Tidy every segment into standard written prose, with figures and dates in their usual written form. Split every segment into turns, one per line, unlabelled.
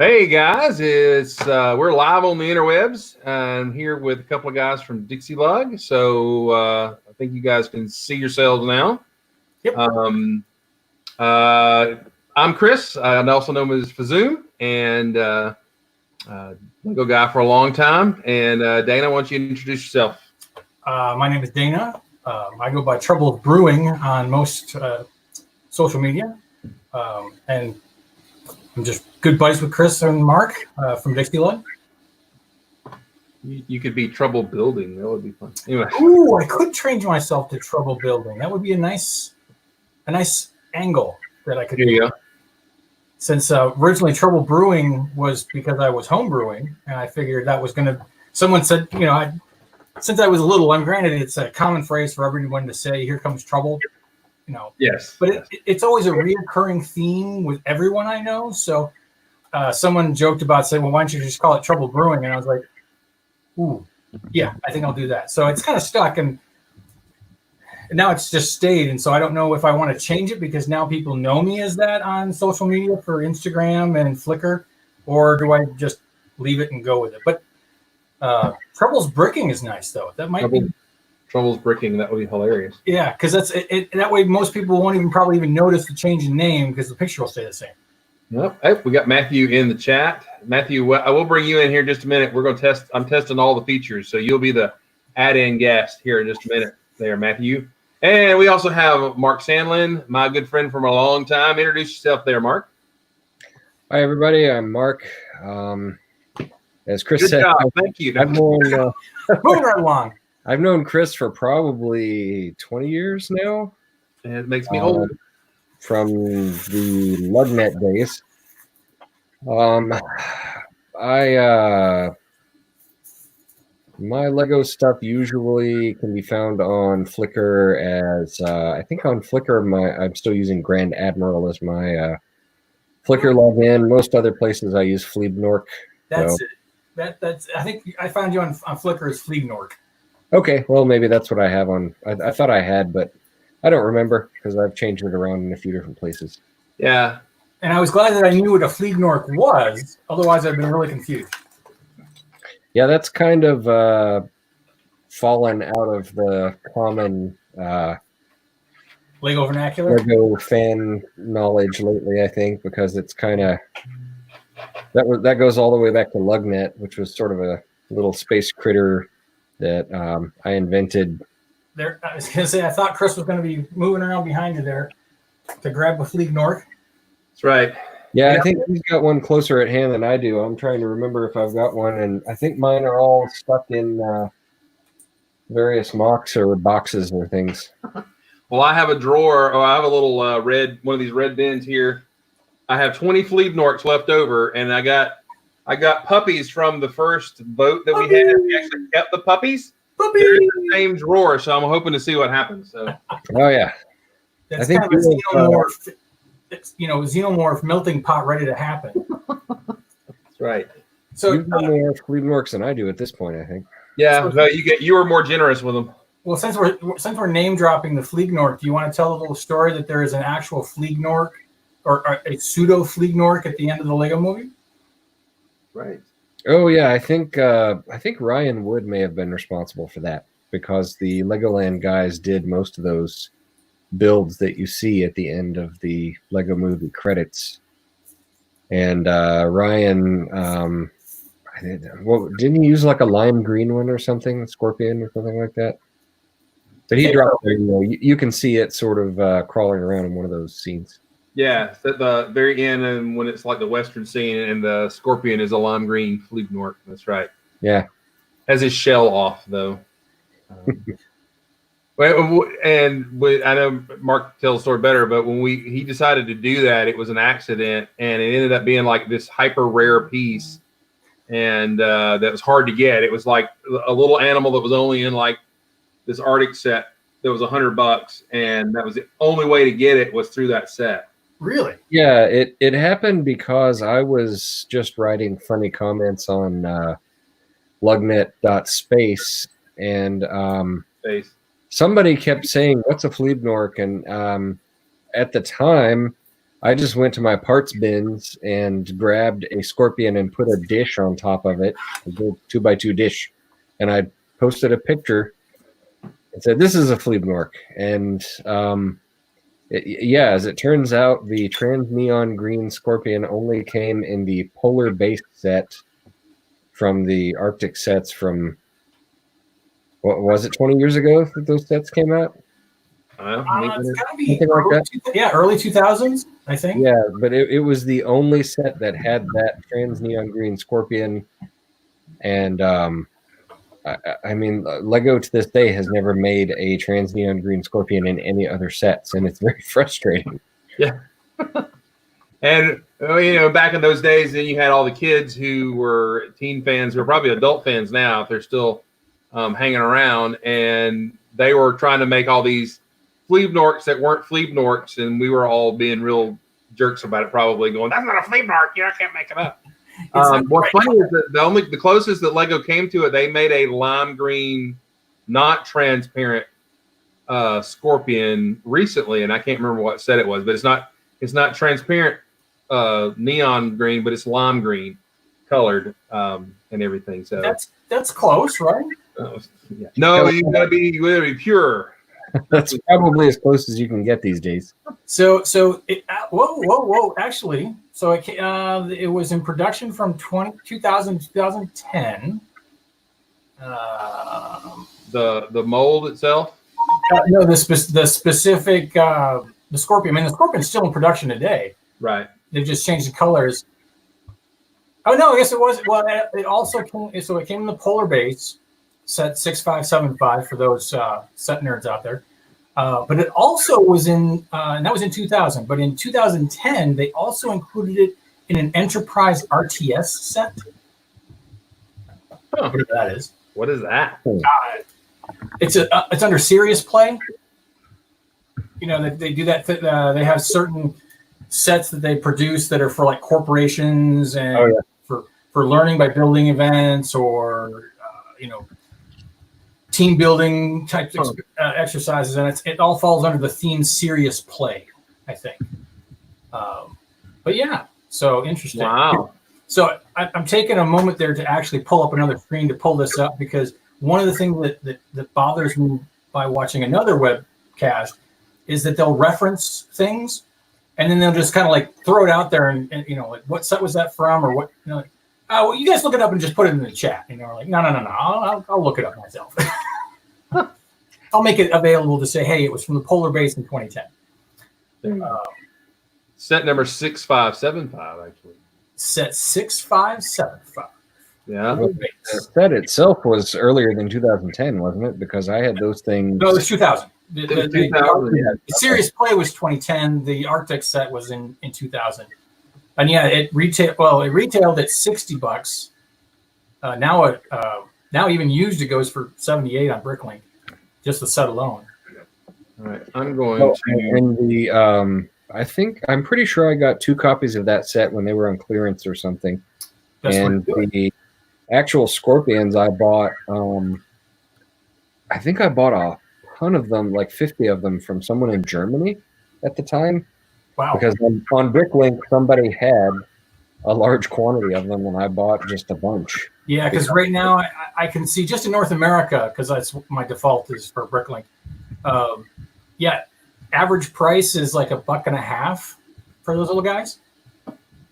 Hey guys, it's we're live on the interwebs. I'm here with a couple of guys from Dixie Lug. So I think you guys can see yourselves now.
Yep.
I'm Chris. I'm also known as Fazoom, and Lego guy for a long time. And Dana, why don't you introduce yourself?
My name is Dana. I go by Troubled Brewing on most social media, and I'm just good buddies with Chris and Mark from Dixie Lug.
You could be Trouble Building. That would be fun. Anyway.
Ooh, I could change myself to Trouble Building. That would be a nice angle that I could do.
Yeah.
Since originally Trouble Brewing was because I was home brewing, and I figured that was going to. Someone said, since I was little, I'm granted it's a common phrase for everyone to say, "Here comes trouble."
Yes.
But it's always a reoccurring theme with everyone I know. So someone joked about saying, well, why don't you just call it Trouble Brewing? And I was like, ooh, yeah, I think I'll do that. So it's kind of stuck, and now it's just stayed. And so I don't know if I want to change it because now people know me as that on social media for Instagram and Flickr, or do I just leave it and go with it? But Trouble's Bricking is nice, though. That might be...
Trouble's Bricking, that would be hilarious.
Yeah, because that's it. That way, most people won't probably even notice the change in name because the picture will stay the same.
Yep. Hey, we got Matthew in the chat. Matthew, I will bring you in here in just a minute. We're going to test. I'm testing all the features, so you'll be the add-in guest here in just a minute. There, Matthew. And we also have Mark Sandlin, my good friend from a long time. Introduce yourself there, Mark.
Hi, everybody. I'm Mark. As Chris said,
thank you.
Moving right along.
I've known Chris for probably 20 years now.
And it makes me old.
From the Lugnet days. My Lego stuff usually can be found on Flickr as, I think on Flickr, I'm still using Grand Admiral as my Flickr login. Most other places I use Fleebnork.
That's it. That's. I think I found you on Flickr as Fleebnork.
Okay, well, maybe that's what I have on. I thought I had, but I don't remember because I've changed it around in a few different places.
Yeah.
And I was glad that I knew what a Fleebnork was. Otherwise, I'd been really confused.
Yeah, that's kind of fallen out of the common
Lego vernacular?
Lego fan knowledge lately, I think, because it's kind of... That goes all the way back to Lugnet, which was sort of a little space critter that I invented.
There, I was going to say, I thought Chris was going to be moving around behind you there to grab a Fleebnork.
That's right.
Yeah, I think he's got one closer at hand than I do. I'm trying to remember if I've got one, and I think mine are all stuck in various mocks or boxes or things.
Well, I have a drawer, or I have a little one of these red bins here. I have 20 Fleebnorks left over, and I got puppies from the first boat that we had. We actually kept the puppies. They're in the same drawer, so I'm hoping to see what happens. So.
Oh yeah,
that's kind of a xenomorph. Xenomorph melting pot ready to happen.
That's right.
So you know more Fleebnorks than I do at this point, I think.
Yeah, so you were more generous with them.
Well, since we're name dropping the Fleebnork, do you want to tell a little story that there is an actual Fleebnork or a pseudo Fleebnork at the end of the Lego movie?
Right.
Oh yeah, I think Ryan Wood may have been responsible for that because the Legoland guys did most of those builds that you see at the end of the Lego movie credits. And Ryan, didn't he use like a lime green one or something, scorpion or something like that? But he dropped there. You can see it sort of crawling around in one of those scenes.
Yeah, at the very end, and when it's like the Western scene, and the scorpion is a lime green Fleebnork. That's right.
Yeah,
has his shell off though. And I know Mark tells the story better, but when he decided to do that, it was an accident, and it ended up being like this hyper rare piece, and that was hard to get. It was like a little animal that was only in like this Arctic set that was $100, and that was the only way to get it was through that set.
Really?
Yeah, it happened because I was just writing funny comments on lugnet.space, and somebody kept saying, "What's a Fleebnork?" And at the time, I just went to my parts bins and grabbed a Scorpion and put a dish on top of it, a good 2x2 dish, and I posted a picture and said, "This is a Fleebnork." And as it turns out, the trans neon green Scorpion only came in the polar base set from the Arctic sets from, what was it, 20 years ago that those sets came out?
It's gotta be early 2000s, I think.
Yeah, but it was the only set that had that trans neon green Scorpion, and I mean, Lego to this day has never made a trans neon green Scorpion in any other sets, and it's very frustrating.
Yeah. And back in those days, then you had all the kids who were teen fans, who are probably adult fans now, if they're still hanging around, and they were trying to make all these Fleebnorks that weren't Fleebnorks, and we were all being real jerks about it, probably going, "That's not a Fleebnork, I can't make it up." What's funny is that the closest that Lego came to it, they made a lime green, not transparent Scorpion recently, and I can't remember what set it was, but it's not transparent neon green, but it's lime green colored and everything. So
that's close, right?
Yeah. No, you gotta be pure.
That's probably as close as you can get these days.
So whoa! Actually, so it was in production from 2000 to 2010.
The mold itself.
No, the specific the Scorpion. I mean, the Scorpion's still in production today.
Right.
They've just changed the colors. Oh no, I guess it was. Well, it also came. So it came in the polar base set 6575 for those set nerds out there. But it also was in, and that was in 2000. But in 2010, they also included it in an Enterprise RTS set.
Huh.
Whatever that is.
What is that?
It's under Serious Play. They do that. They have certain sets that they produce that are for like corporations and for learning by building events or team building type exercises, and it all falls under the theme Serious Play, I think. But yeah, so interesting.
Wow.
So I'm taking a moment there to actually pull up another screen to pull this up, because one of the things that bothers me by watching another webcast is that they'll reference things and then they'll just kind of like throw it out there and like, what set was that from, or what, well, you guys look it up and just put it in the chat. Like, no. I'll look it up myself. I'll make it available to say, hey, it was from the polar base in 2010.
Set number 6575, actually.
Set 6575.
Yeah.
Well, the set itself was earlier than 2010, wasn't it? Because I had those things.
No, it was 2000. The
2000.
Serious Play was 2010. The Arctic set was in 2000. And yeah, it retailed at $60. Now even used, it goes for $78 on Bricklink, just the set alone.
All right, I'm going to.
And I'm pretty sure I got 2 copies of that set when they were on clearance or something. And the actual Scorpions I bought, I think I bought a ton of them, like 50 of them, from someone in Germany at the time.
Wow.
Because on Bricklink, somebody had a large quantity of them, and I bought just a bunch.
Yeah, because right now I can see just in North America, because that's my default is for Bricklink. Average price is like $1.50 for those little guys.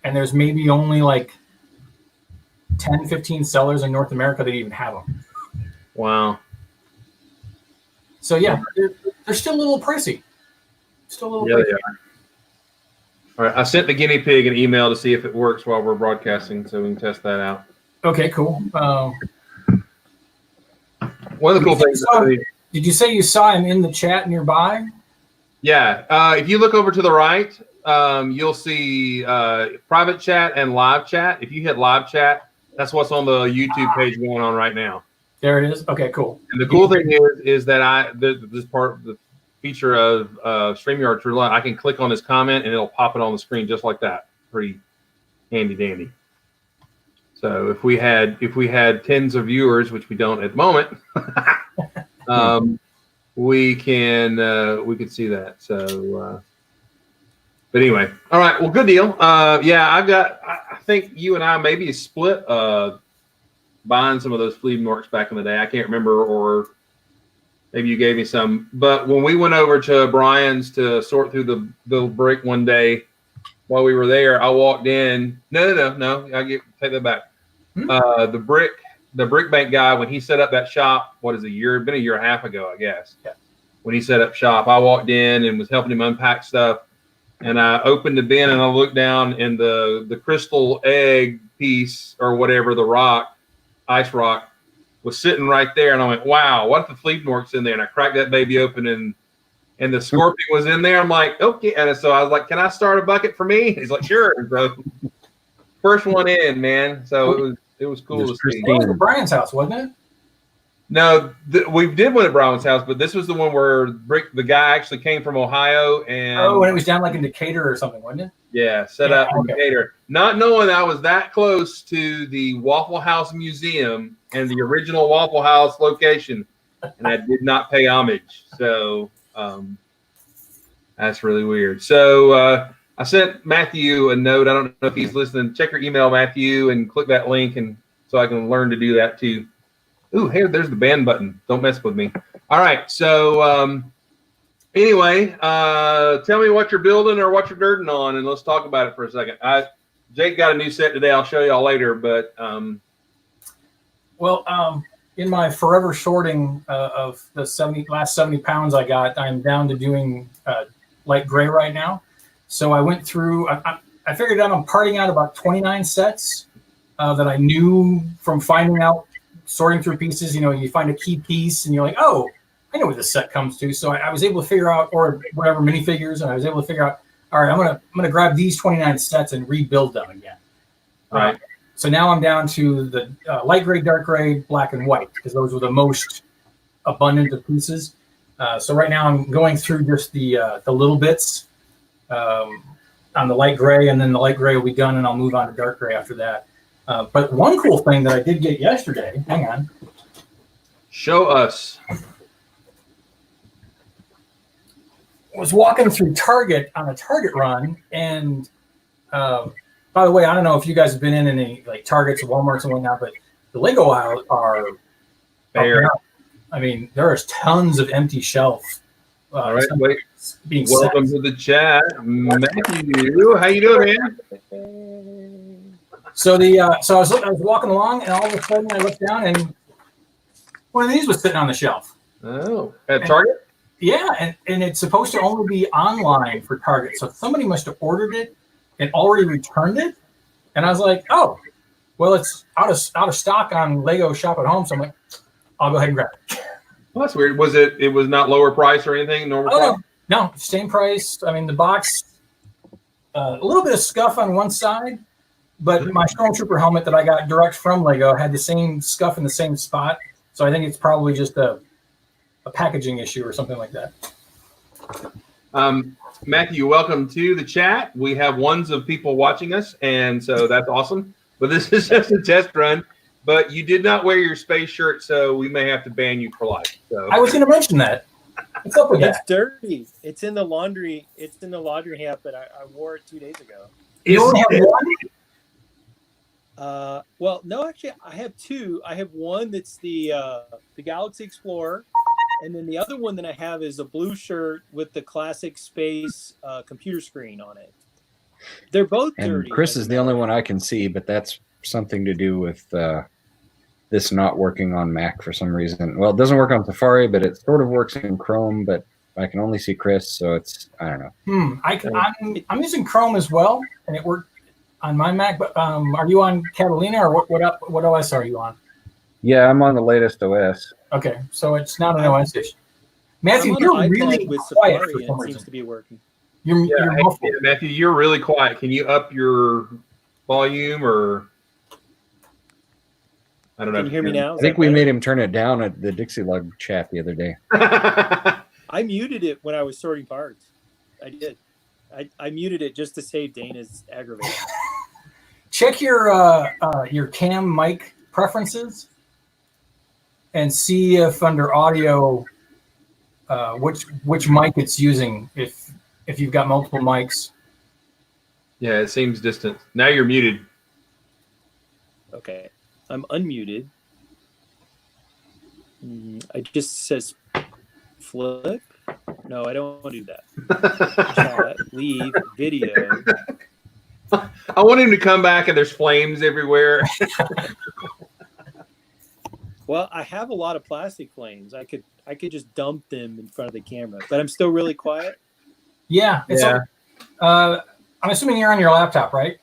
And there's maybe only like 10, 15 sellers in North America that even have them.
Wow.
So yeah, they're still a little pricey. Pricey.
They are. All right, I sent the guinea pig an email to see if it works while we're broadcasting, so we can test that out.
Okay, cool.
One of the cool things.
Did you say you saw him in the chat nearby?
Yeah. If you look over to the right, you'll see private chat and live chat. If you hit live chat, that's what's on the YouTube page going on right now.
There it is. Okay, cool.
And the cool thing is that this part of the feature of StreamYard True Line, I can click on this comment and it'll pop it on the screen just like that. Pretty handy dandy. So if we had tens of viewers, which we don't at the moment, we could see that. So But anyway, all right. Well, good deal. Yeah, I think you and I maybe split buying some of those flea marks back in the day. I can't remember, or maybe you gave me some. But when we went over to Brian's to sort through the brick one day while we were there, I walked in. No. Take that back. The brick bank guy, when he set up that shop, been a year and a half ago, I guess.
Yeah.
When he set up shop, I walked in and was helping him unpack stuff. And I opened the bin and I looked down, and the crystal egg piece or whatever, the ice rock, was sitting right there. And I went, wow, what if the flea mark's in there? And I cracked that baby open, and the scorpion was in there. I'm like, okay. And so I was like, can I start a bucket for me? He's like, sure. So first one in, man. So it was cool to see.
It was at Brian's house, wasn't it?
No, we did one at Brian's house, but this was the one where the guy actually came from Ohio. And
when it was down like in Decatur or something, wasn't it?
Yeah, set up in Decatur. Not knowing I was that close to the Waffle House Museum and the original Waffle House location, and I did not pay homage. So that's really weird. So I sent Matthew a note. I don't know if he's listening. Check your email, Matthew, and click that link, and so I can learn to do that too. Ooh, hey, there's the ban button. Don't mess with me. All right. So anyway, tell me what you're building or what you're dirting on, and let's talk about it for a second. Jake got a new set today. I'll show y'all later. But
in my forever sorting of the last 70 pounds I got, I'm down to doing light gray right now. So I went through. I figured out I'm parting out about 29 sets that I knew from finding out. Sorting through pieces, you find a key piece and you're like, oh, I know where this set comes to. So I was able to figure out, or whatever, minifigures, and I was able to figure out, all right, I'm gonna grab these 29 sets and rebuild them again.
Right.
So now I'm down to the light gray, dark gray, black, and white, because those were the most abundant of pieces. So right now I'm going through just the little bits on the light gray, and then the light gray will be done, and I'll move on to dark gray after that. But one cool thing that I did get yesterday, hang on.
Show us.
Was walking through Target on a Target run. And by the way, I don't know if you guys have been in any like Targets or Walmarts and whatnot, but the Lego aisles are bare. I mean, there is tons of empty shelf.
All right, wait. Welcome to the chat. Matthew, how you doing, man?
So I was walking along, and all of a sudden I looked down, and one of these was sitting on the shelf.
Oh, at Target?
Yeah, and it's supposed to only be online for Target. So somebody must have ordered it and already returned it. And I was like, oh, well, it's out of stock on Lego Shop at Home. So I'm like, I'll go ahead and grab it.
Well, that's weird. Was it was not lower price or anything? Normal price?
No, same price. I mean, the box, a little bit of scuff on one side. But my Stormtrooper helmet that I got direct from Lego had the same scuff in the same spot. So I think it's probably just a packaging issue or something like that.
Matthew, welcome to the chat. We have ones of people watching us, and so that's awesome. But this is just a test run. But you did not wear your space shirt, so we may have to ban you for life. So
I was going to mention that. What's up with that?
It's dirty. It's in the laundry. It's in the laundry hamper, but I wore it 2 days ago.
You only have one?
Well, no, actually, I have two. I have one that's the Galaxy Explorer, and then the other one that I have is a blue shirt with the classic space computer screen on it. They're both dirty.
And Chris is the only one I can see, but that's something to do with this not working on Mac for some reason. Well, it doesn't work on Safari, but it sort of works in Chrome, but I can only see Chris, so it's, I don't know.
I'm using Chrome as well, and it worked on my Mac, but are you on Catalina, or what OS are you on?
Yeah, I'm on the latest OS.
Okay, so it's not an OS issue. Matthew, you're really
with
quiet
Safari,
for some
and it
reason.
seems to be working.
You're muffled.
Yeah, Matthew, you're really quiet. Can you up your volume, or I don't know.
Can you hear me now?
I think we made him turn it down at the Dixie Lug chat the other day.
I muted it when I was sorting parts. I did. I muted it just to save Dana's aggravation.
Check your cam mic preferences and see if under audio which mic it's using. If you've got multiple mics,
Yeah, it seems distant. Now you're muted.
Okay, I'm unmuted. I just says flip. No, I don't want to do that. Chat, leave, video.
I want him to come back and there's flames everywhere.
Well, I have a lot of plastic flames. I could just dump them in front of the camera, but I'm still really quiet.
Yeah. I'm assuming you're on your laptop, right?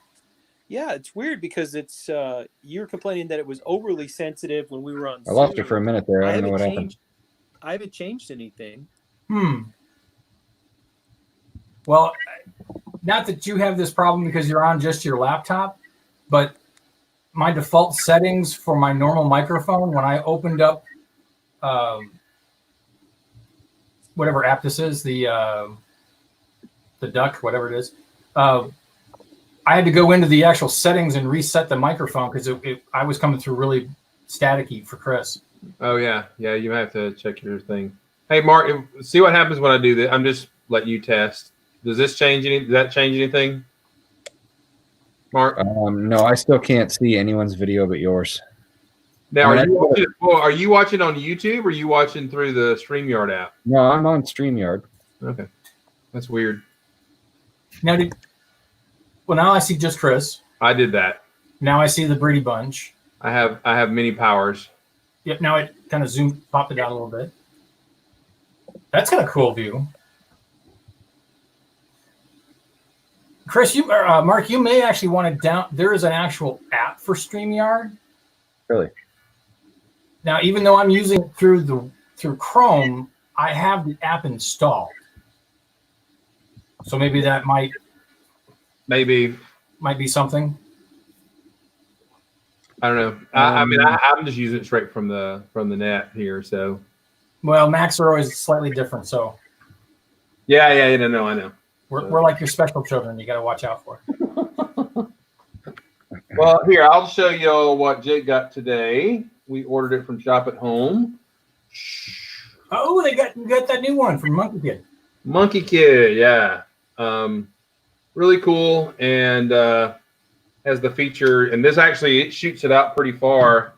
Yeah, it's weird because it's you're complaining that it was overly sensitive when we were on.
I lost
Zoom.
you for a minute there. I don't know what happened.
I haven't changed anything.
Well, not that you have this problem because you're on just your laptop, but my default settings for my normal microphone, when I opened up whatever app this is, the Duck, whatever it is, I had to go into the actual settings and reset the microphone because I was coming through really staticky for Chris.
Oh yeah, you have to check your thing. Hey Mark, see what happens when I do this. I'm just letting you test. Does that change anything? Mark?
No, I still can't see anyone's video but yours.
Now, are you watching on YouTube or are you watching through the StreamYard app?
No, I'm on StreamYard.
Okay. That's weird.
Now I see just Chris.
I did that.
Now I see the Brady Bunch.
I have many powers.
Yep, now it kind of popped it out a little bit. That's kind of cool view. Chris, Mark, you may actually want to there is an actual app for StreamYard.
Really?
Now, even though I'm using it through Chrome, I have the app installed. So maybe that might be something.
I don't know. I'm just using it straight from the net here. So,
well, Macs are always slightly different. So,
yeah, I know.
We're like your special children. You got to watch out for.
Well, here I'll show you what Jake got today. We ordered it from Shop at Home.
Oh, you got that new one from Monkey Kid.
Monkey Kid, yeah. Really cool, and has the feature. And this actually it shoots it out pretty far,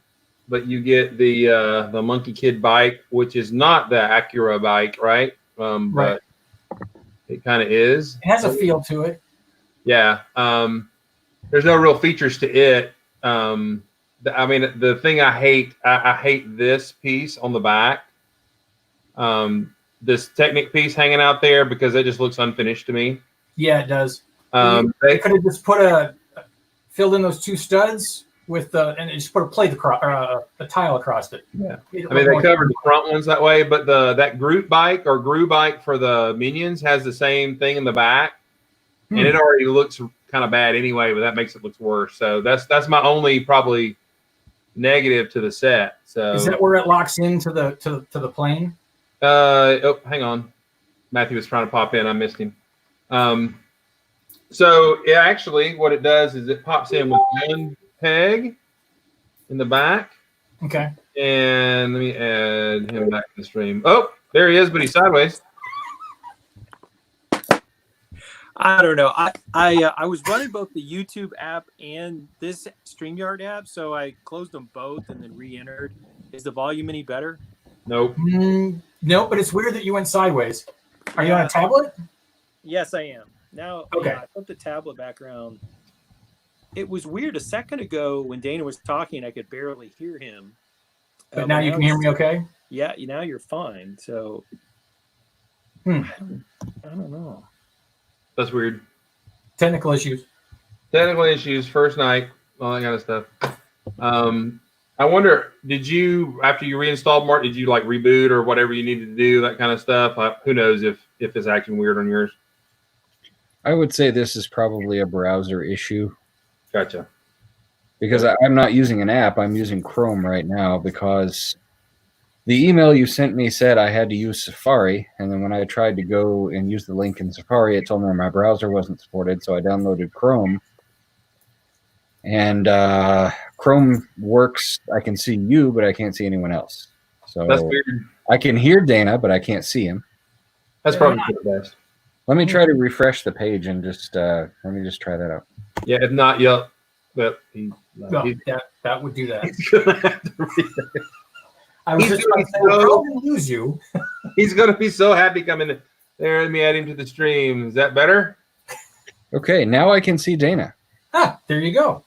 but you get the Monkey Kid bike, which is not the Acura bike, right?
Right.
But it kind of is.
It has a feel to it.
Yeah. There's no real features to it. The thing I hate this piece on the back. This Technic piece hanging out there because it just looks unfinished to me.
Yeah, it does. They could have just filled in those two studs and just put a tile across it.
Yeah. They covered the front ones that way, but that Groot bike or Gru bike for the Minions has the same thing in the back. And it already looks kind of bad anyway, but that makes it look worse. So that's my only probably negative to the set. So
is that where it locks into the plane?
Hang on. Matthew was trying to pop in. I missed him. So yeah, actually what it does is it pops in with one peg in the back.
Okay.
And let me add him back to the stream. Oh, there he is, but he's sideways.
I don't know. I was running both the YouTube app and this StreamYard app, so I closed them both and then re-entered. Is the volume any better?
Nope.
No, but it's weird that you went sideways. Are you on a tablet?
Yes, I am. Now,
okay.
I put the tablet background. It was weird a second ago when Dana was talking, I could barely hear him.
But now you can hear me okay?
Yeah, now you're fine. So, I don't know.
That's weird.
Technical issues,
first night, all that kind of stuff. I wonder, after you reinstalled Mark, did you like reboot or whatever you needed to do, that kind of stuff? Who knows if it's acting weird on yours?
I would say this is probably a browser issue.
Gotcha.
Because I'm not using an app. I'm using Chrome right now because the email you sent me said I had to use Safari. And then when I tried to go and use the link in Safari, it told me my browser wasn't supported. So I downloaded Chrome. And Chrome works. I can see you, but I can't see anyone else. So
that's weird.
I can hear Dana, but I can't see him.
That's probably for the best.
Let me try to refresh the page and just let me just try that out.
Yeah, if not, yep. But
No, that would do that.
he's gonna have to read it.
I was
He's
just going to say, we'll probably lose you.
He's gonna be so happy coming in there. Let me add him to the stream. Is that better?
Okay, now I can see Dana.
Ah, there you go.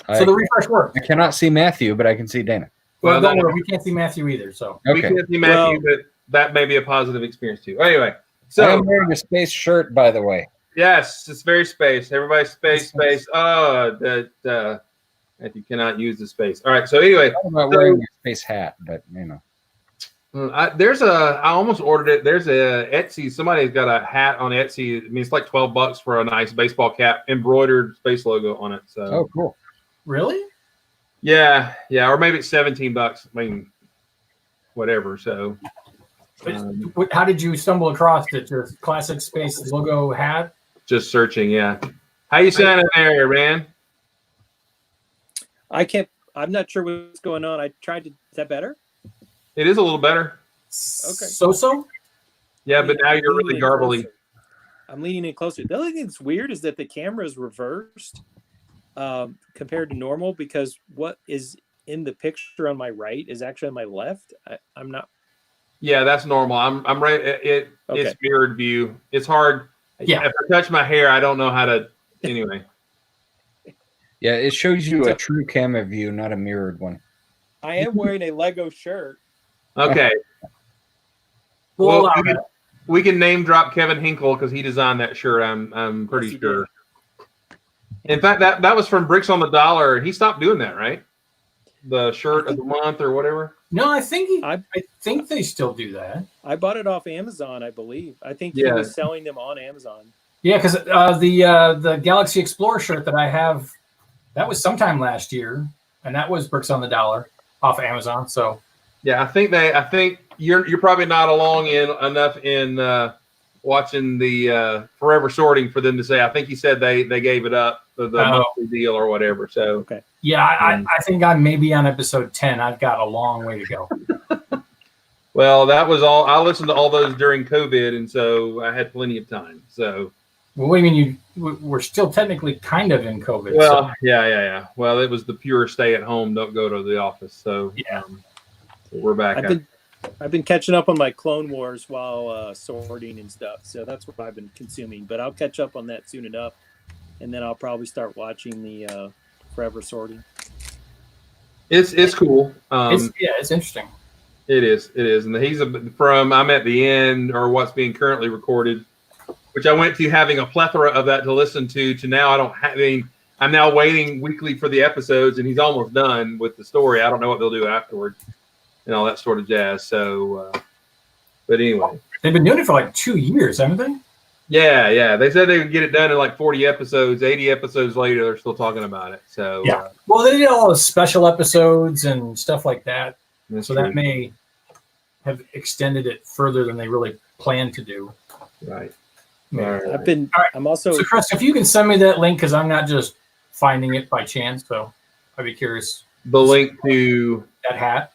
I,
So the refresh worked.
I cannot see Matthew, but I can see Dana.
Well, don't
no,
worry, we can't see Matthew either. So
we
Okay.
can't see Matthew, but that may be a positive experience too. Anyway,
I
so
am wearing a space shirt, by the way.
yes, it's very space. Everybody space. Oh, that Matthew cannot use the space. All right. So anyway,
I'm not wearing a space hat, but you know.
I almost ordered it. There's a Etsy. Somebody's got a hat on Etsy. I mean, it's like $12 for a nice baseball cap, embroidered space logo on it. So,
Oh, cool.
really?
yeah, or maybe it's $17. I mean, whatever. So,
How did you stumble across it? Your classic space logo hat?
just searching. Yeah. How you sounding there, man?
I'm not sure what's going on. I tried to. Is that better?
It is a little better.
Okay.
So?
Yeah, but now you're really
leaning in
garbly.
closer. I'm leaning in closer. The other thing that's weird is that the camera is reversed compared to normal, because what is in the picture on my right is actually on my left. I'm not.
Yeah, that's normal. I'm right. It's mirrored view. It's hard.
Yeah.
If I touch my hair, I don't know how to. Anyway.
Yeah, it shows you a true camera view, not a mirrored one.
I am wearing a Lego shirt.
Okay.
Well,
we can name drop Kevin Hinkle because he designed that shirt. I'm pretty sure. In fact, that was from Bricks on the Dollar. He stopped doing that, right? The shirt of the month or whatever.
No, I think I think they still do that.
I bought it off Amazon, I believe. I think he was selling them on Amazon.
Yeah, because the Galaxy Explorer shirt that I have, that was sometime last year, and that was Bricks on the Dollar off Amazon. So
yeah, I think you're probably not along enough in watching the Forever Sorting for them to say. I think he said they gave it up the monthly deal or whatever. So
okay.
Yeah, I think I'm maybe on episode 10. I've got a long way to go.
Well, that was all. I listened to all those during COVID, and so I had plenty of time. So.
Well, what do you mean? We're still technically kind of in COVID.
Well, yeah. Well, it was the pure stay at home, don't go to the office. So
yeah,
so we're back.
I've been catching up on my Clone Wars while sorting and stuff. So that's what I've been consuming. But I'll catch up on that soon enough, and then I'll probably start watching the Forever Sorting.
It's cool.
It's interesting.
It is, and he's from I'm at the end or what's being currently recorded, which I went to having a plethora of that to listen to now I don't have. I mean, I'm now waiting weekly for the episodes, and he's almost done with the story. I don't know what they'll do afterward and all that sort of jazz. So, but anyway.
They've been doing it for like 2 years, haven't they?
Yeah. They said they would get it done in like 40 episodes. 80 episodes later, they're still talking about it. So
yeah. Well, they did all the special episodes and stuff like that. So
true.
that may have extended it further than they really planned to do.
Right.
Right.
I'm also.
So, Chris, if you can send me that link, because I'm not just finding it by chance, so I'd be curious.
The link to
that hat.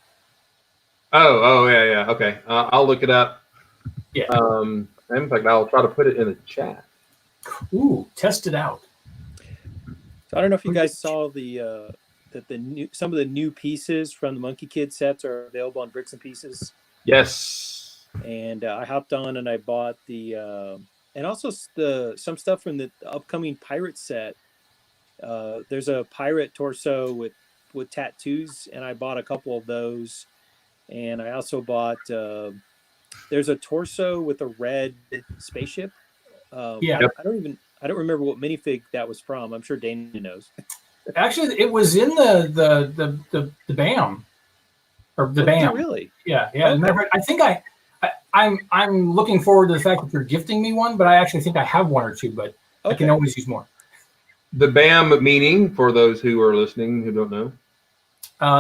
Oh, yeah. Okay, I'll look it up.
Yeah.
In fact, I'll try to put it in the chat.
Ooh, test it out.
So I don't know if you guys saw some of the new pieces from the Monkey Kid sets are available on Bricks and Pieces.
Yes.
And I hopped on and I bought the and also some stuff from the upcoming pirate set. There's a pirate torso with tattoos, and I bought a couple of those. And I also bought there's a torso with a red spaceship.
Yeah.
I don't remember what minifig that was from. I'm sure Dana knows.
Actually, it was in the BAM or the BAM.
Really?
Yeah. Okay. I think I'm looking forward to the fact that you're gifting me one, but I actually think I have one or two, but I can always use more.
The BAM meaning, for those who are listening who don't know,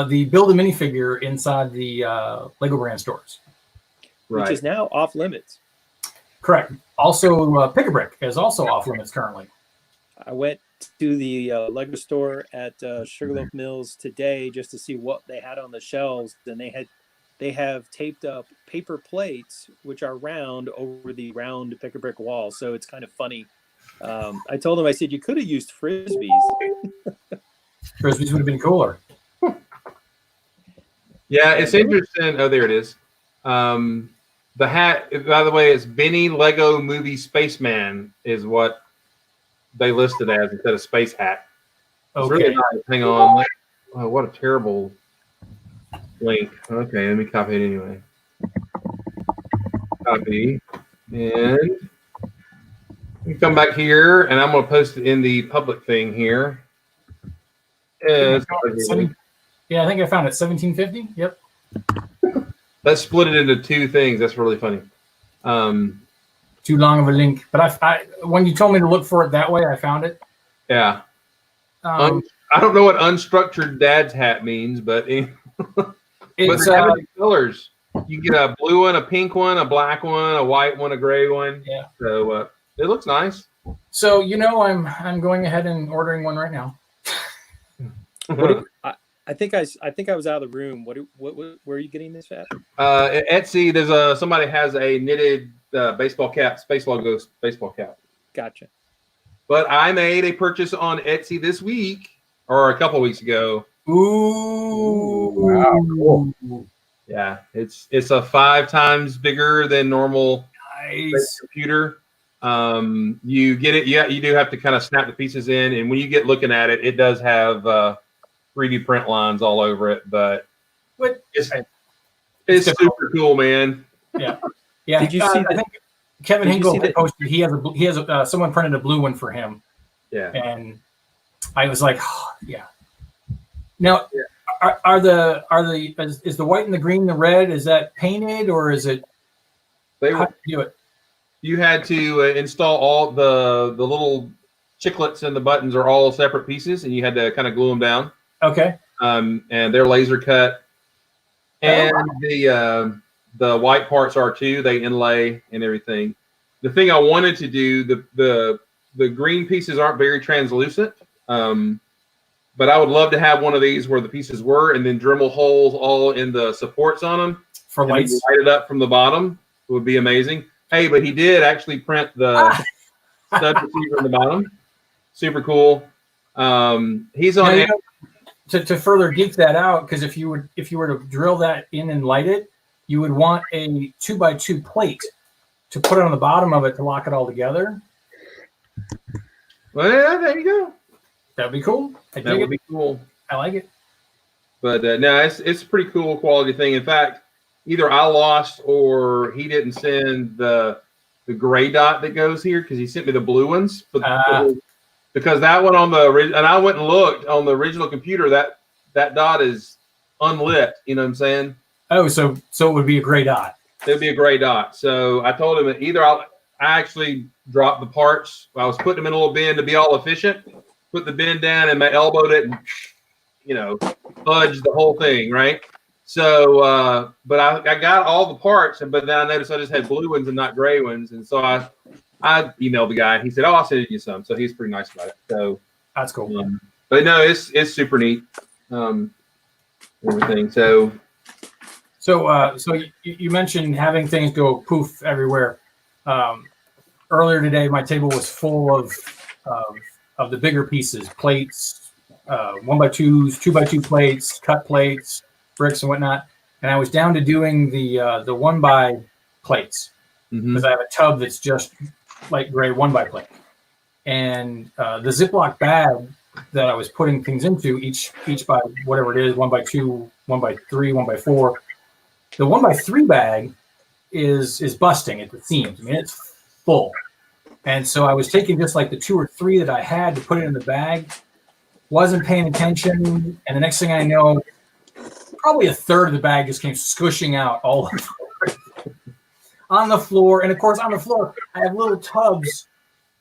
the build a minifigure inside the Lego brand stores,
right,
which is now off limits.
Correct. Also, Pick-a-Brick is also off limits currently.
I went to the Lego store at Sugarloaf Mills today just to see what they had on the shelves, and they had they have taped up paper plates, which are round, over the round pick-a-brick wall. So it's kind of funny. I told them, I said, you could have used Frisbees.
Frisbees would have been cooler.
Yeah, it's interesting. Oh, there it is. The hat, by the way, is Benny Lego Movie Spaceman is what they listed as instead of Space Hat. It's really nice. Hang on. Oh, what a terrible link. Okay, let me copy it anyway. Copy. And we come back here, and I'm going to post it in the public thing here.
Yeah, I think I found it. 1750. Yep.
Let's split it into two things. That's really funny.
Too long of a link, but I when you told me to look for it that way, I found it.
Yeah. I don't know what unstructured dad's hat means, but it's colors. You get a blue one, a pink one, a black one, a white one, a gray one.
Yeah.
So it looks nice.
So I'm going ahead and ordering one right now.
I think I was out of the room. What where are you getting this at?
Etsy, there's somebody has a knitted baseball cap, Space Logos baseball cap.
Gotcha.
But I made a purchase on Etsy this week or a couple weeks ago.
Ooh,
wow, cool.
Yeah, it's a 5 times bigger than normal
nice
computer. You get it. Yeah, you do have to kind of snap the pieces in, and when you get looking at it, it does have 3D print lines all over it. But it's super cool, man.
Yeah, yeah.
Did you see?
I think Kevin Hinkle posted. He has someone printed a blue one for him.
Yeah,
and I was like, oh, yeah. Now, is the white and the green, the red, is that painted or is it? How do you do it?
You had to install all the little chiclets and the buttons are all separate pieces, and you had to kind of glue them down.
Okay.
And they're laser cut, and the white parts are too. They inlay and everything. The thing I wanted to do, the green pieces aren't very translucent, but I would love to have one of these where the pieces were, and then Dremel holes all in the supports on them
for lights.
Light it up from the bottom. It would be amazing. Hey, but he did actually print the stud receiver in the bottom. Super cool. He's on.
To further geek that out, because if you were to drill that in and light it, you would want a 2x2 plate to put it on the bottom of it to lock it all together.
Well, yeah, there you go.
That'd be cool.
That would be cool.
I like it.
But no, it's a pretty cool quality thing. In fact, either I lost or he didn't send the gray dot that goes here because he sent me the blue ones. Because that one on the and I went and looked on the original computer, that dot is unlit. You know what I'm saying?
Oh, so it would be a gray dot.
It would be a gray dot. So I told him that either I actually dropped the parts. I was putting them in a little bin to be all efficient. Put the bin down and I elbowed it and fudged the whole thing, right? So, but I got all the parts, but then I noticed I just had blue ones and not gray ones, and so I emailed the guy and he said, "Oh, I'll send you some." So he's pretty nice about it. So
that's cool.
But no, it's super neat. Everything. So you mentioned having things go poof everywhere. Earlier today, my table was full of the bigger pieces, plates, 1x2s, 2x2 plates, cut plates, bricks and whatnot. And I was down to doing the 1x plates because I have a tub that's just light gray 1x plate. And the Ziploc bag that I was putting things into, each by whatever it is, 1x2, 1x3, 1x4. The 1x3 bag is busting at the seams. I mean, it's full. And so I was taking just like the 2 or 3 that I had to put it in the bag, wasn't paying attention. And the next thing I know, probably a third of the bag just came squishing out all over on the floor. And of course, on the floor, I have little tubs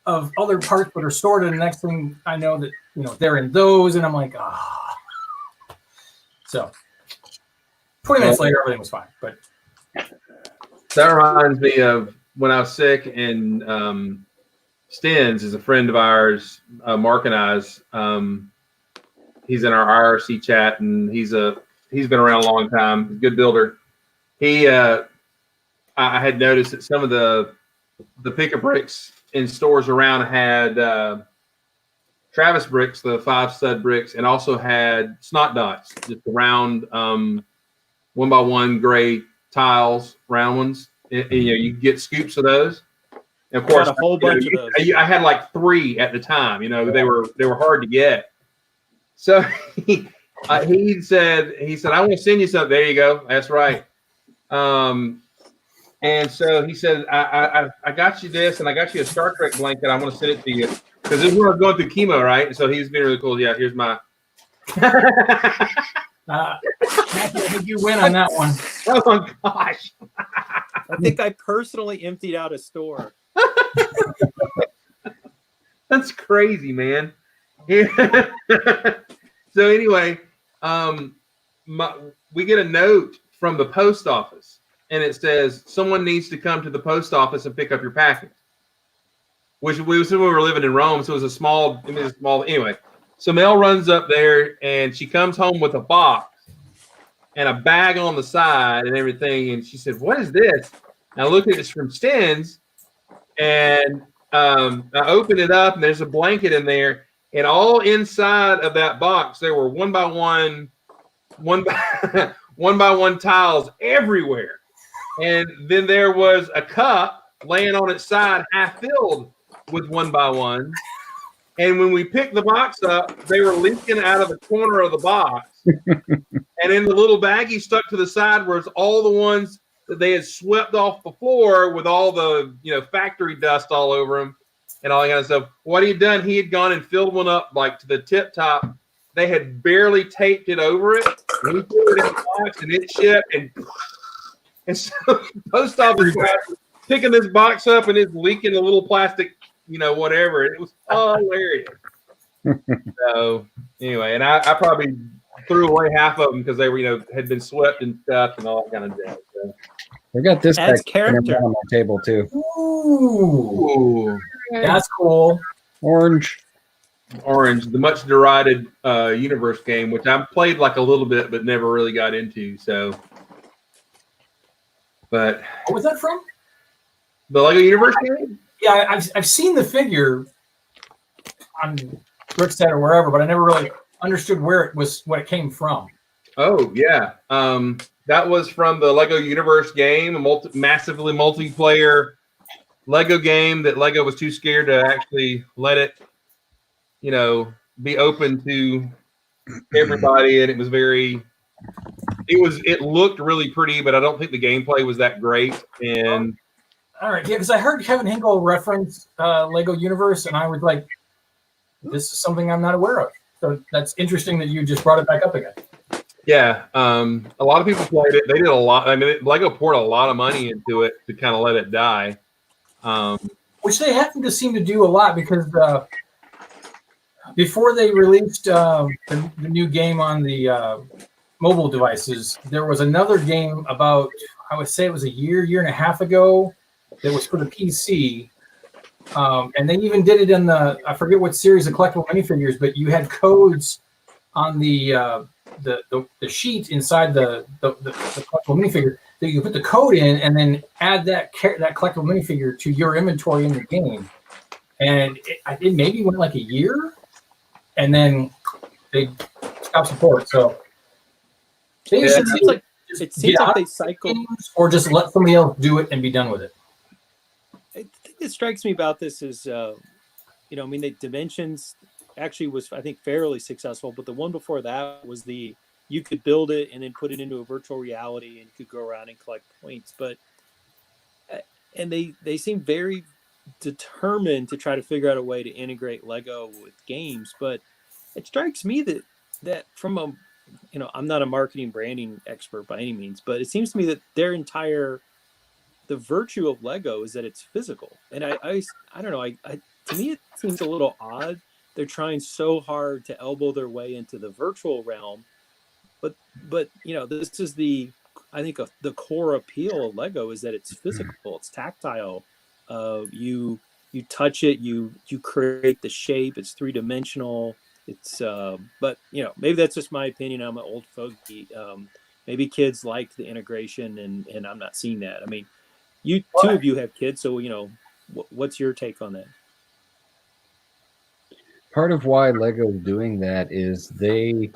of other parts that are stored. And the next thing I know that, they're in those. And I'm like, So 20 minutes later, everything was fine. But that reminds me of when I was sick, and Stens is a friend of ours, Mark and I's. He's in our IRC chat, and he's been around a long time. He's a good builder. I had noticed that some of the pick a bricks in stores around had Travis bricks, the 5 stud bricks, and also had snot dots, just round 1x1 gray tiles, round ones. And, you get scoops of those. And of course,
got a whole bunch of those.
I had like 3 at the time. They were hard to get. So he said, I want to send you something. There you go. That's right. And so he said, I got you this, and I got you a Star Trek blanket. I want to send it to you because this is when I was going through chemo, right? And so he's been really cool. Yeah, here's my.
Matthew, I think you win on that one.
Oh my gosh!
I think I personally emptied out a store.
That's crazy, man. So anyway, we get a note from the post office, and it says someone needs to come to the post office and pick up your package. Which we were living in Rome, so it was a small. Anyway, so Mel runs up there, and she comes home with a box and a bag on the side and everything. And she said, "What is this?" And I look at it, it's from Stens, and I open it up, and there's a blanket in there, and all inside of that box there were 1x1 1x1 tiles everywhere, and then there was a cup laying on its side, half filled with 1x1. And when we picked the box up, they were leaking out of the corner of the box, and in the little baggie stuck to the side was all the ones that they had swept off the floor with all the factory dust all over them and all that kind of stuff. What he had done, he had gone and filled one up like to the tip top. They had barely taped it over it. And he put it in the box and it shipped. And so the post office guy was picking this box up and it's leaking a little plastic, whatever. It was hilarious. So anyway, and I probably threw away half of them because they were, had been swept and stuff and all that kind of stuff. So.
I got this
Adds
back
character
on my table too.
Ooh, that's cool.
Orange,
the much derided Universe game, which I played like a little bit but never really got into. So, but
what was that from?
The Lego Universe game?
Yeah, I've seen the figure on Brickset or wherever, but I never really understood what it came from.
Oh yeah, that was from the Lego Universe game, a massively multiplayer Lego game that Lego was too scared to actually let it, be open to everybody, and it looked really pretty, but I don't think the gameplay was that great. And
all right, yeah, because I heard Kevin Hinkle reference Lego Universe, and I was like, this is something I'm not aware of. So that's interesting that you just brought it back up again.
Yeah, a lot of people played it. They did a lot. I mean, Lego poured a lot of money into it to kind of let it die.
Which they happen to seem to do a lot because before they released the new game on the mobile devices, there was another game about, I would say it was a year and a half ago, that was for the PC. And they even did it in I forget what series of collectible minifigures, but you had codes on the sheet inside the collectible minifigure that you could put the code in and then add that collectible minifigure to your inventory in the game. And it maybe went like a year, and then they stopped support. So
it seems like they cycle,
or just let somebody else do it and be done with it.
I think that strikes me about this is, the Dimensions actually was, I think, fairly successful, but the one before that was you could build it and then put it into a virtual reality and you could go around and collect points. And they seem very determined to try to figure out a way to integrate Lego with games. But it strikes me that from I'm not a marketing branding expert by any means, but it seems to me that the virtue of Lego is that it's physical. And I don't know, to me it seems a little odd. They're trying so hard to elbow their way into the virtual realm. But this is the core appeal of Lego is that it's physical, it's tactile. You touch it, you create the shape, it's 3-dimensional. It's but maybe that's just my opinion. I'm an old fogey. maybe kids like the integration, and I'm not seeing that. I mean, you two of you have kids, so what's your take on that?
Part of why Lego is doing that is they've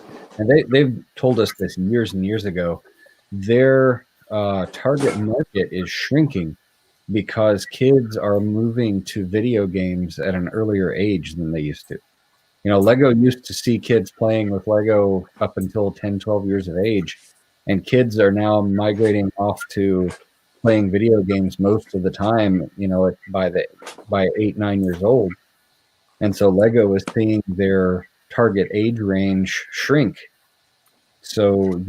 told us this years and years ago. Their target market is shrinking because kids are moving to video games at an earlier age than they used to. Lego used to see kids playing with Lego up until 10, 12 years of age, and kids are now migrating off to playing video games most of the time, by 8, 9 years old. And so Lego is seeing their target age range shrink. So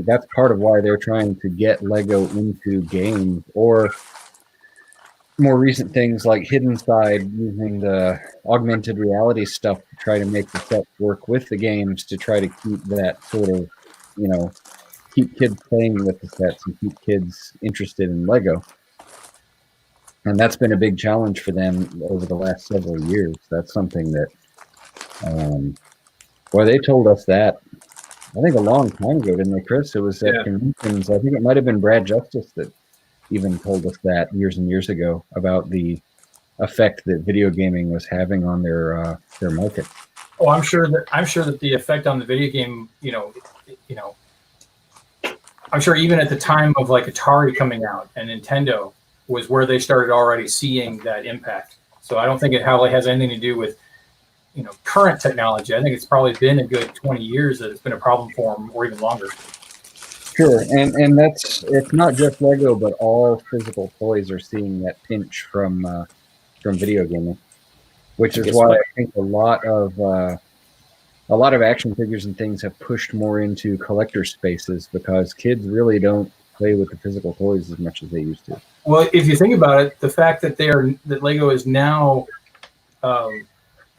that's part of why they're trying to get Lego into games, or more recent things like Hidden Side, using the augmented reality stuff to try to make the sets work with the games, to try to keep that sort of, keep kids playing with the sets and keep kids interested in Lego. And that's been a big challenge for them over the last several years. That's something that, they told us that, I think, a long time ago, didn't they, Chris? It was at conventions. I think it might have been Brad Justice that even told us that years and years ago about the effect that video gaming was having on their market.
Oh, I'm sure that the effect on the video game, I'm sure even at the time of like Atari coming out and Nintendo was where they started already seeing that impact. So I don't think it has anything to do with, current technology. I think it's probably been a good 20 years that it's been a problem for them, or even longer.
Sure, and it's not just Lego, but all physical toys are seeing that pinch from video gaming, which is why I think a lot of action figures and things have pushed more into collector spaces, because kids really don't play with the physical toys as much as they used to.
Well, if you think about it, the fact that Lego is now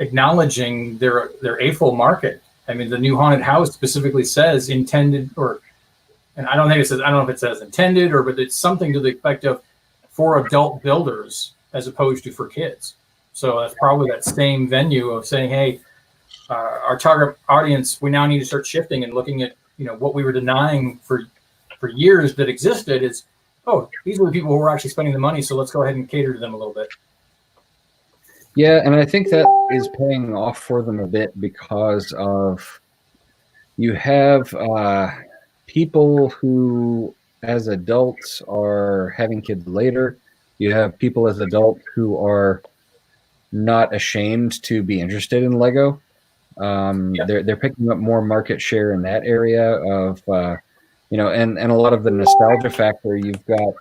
acknowledging their AFOL market. I mean, the new haunted house specifically says intended, and I don't know if it says intended, but it's something to the effect of for adult builders as opposed to for kids. So that's probably that same venue of saying, hey, our target audience, we now need to start shifting and looking at, what we were denying for years that existed is, oh, these are the people who are actually spending the money, so let's go ahead and cater to them a little bit.
Yeah, and I think that is paying off for them a bit, because of you have people who, as adults, are having kids later. You have people as adults who are not ashamed to be interested in Lego. They're picking up more market share in that area of, and a lot of the nostalgia factor. You've got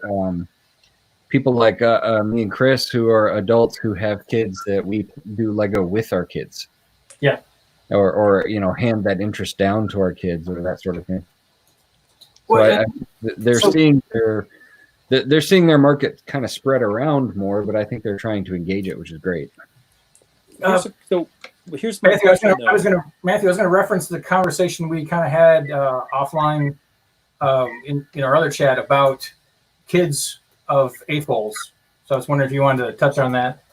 people like me and Chris, who are adults who have kids that we do Lego with our kids.
Yeah.
Or hand that interest down to our kids, or that sort of thing.
Well,
so seeing their market kind of spread around more, but I think they're trying to engage it, which is great.
So here's my
Matthew.
question.
I was going to reference the conversation we kind of had offline in our other chat about kids of AFOLs. So I was wondering if you wanted to touch on that.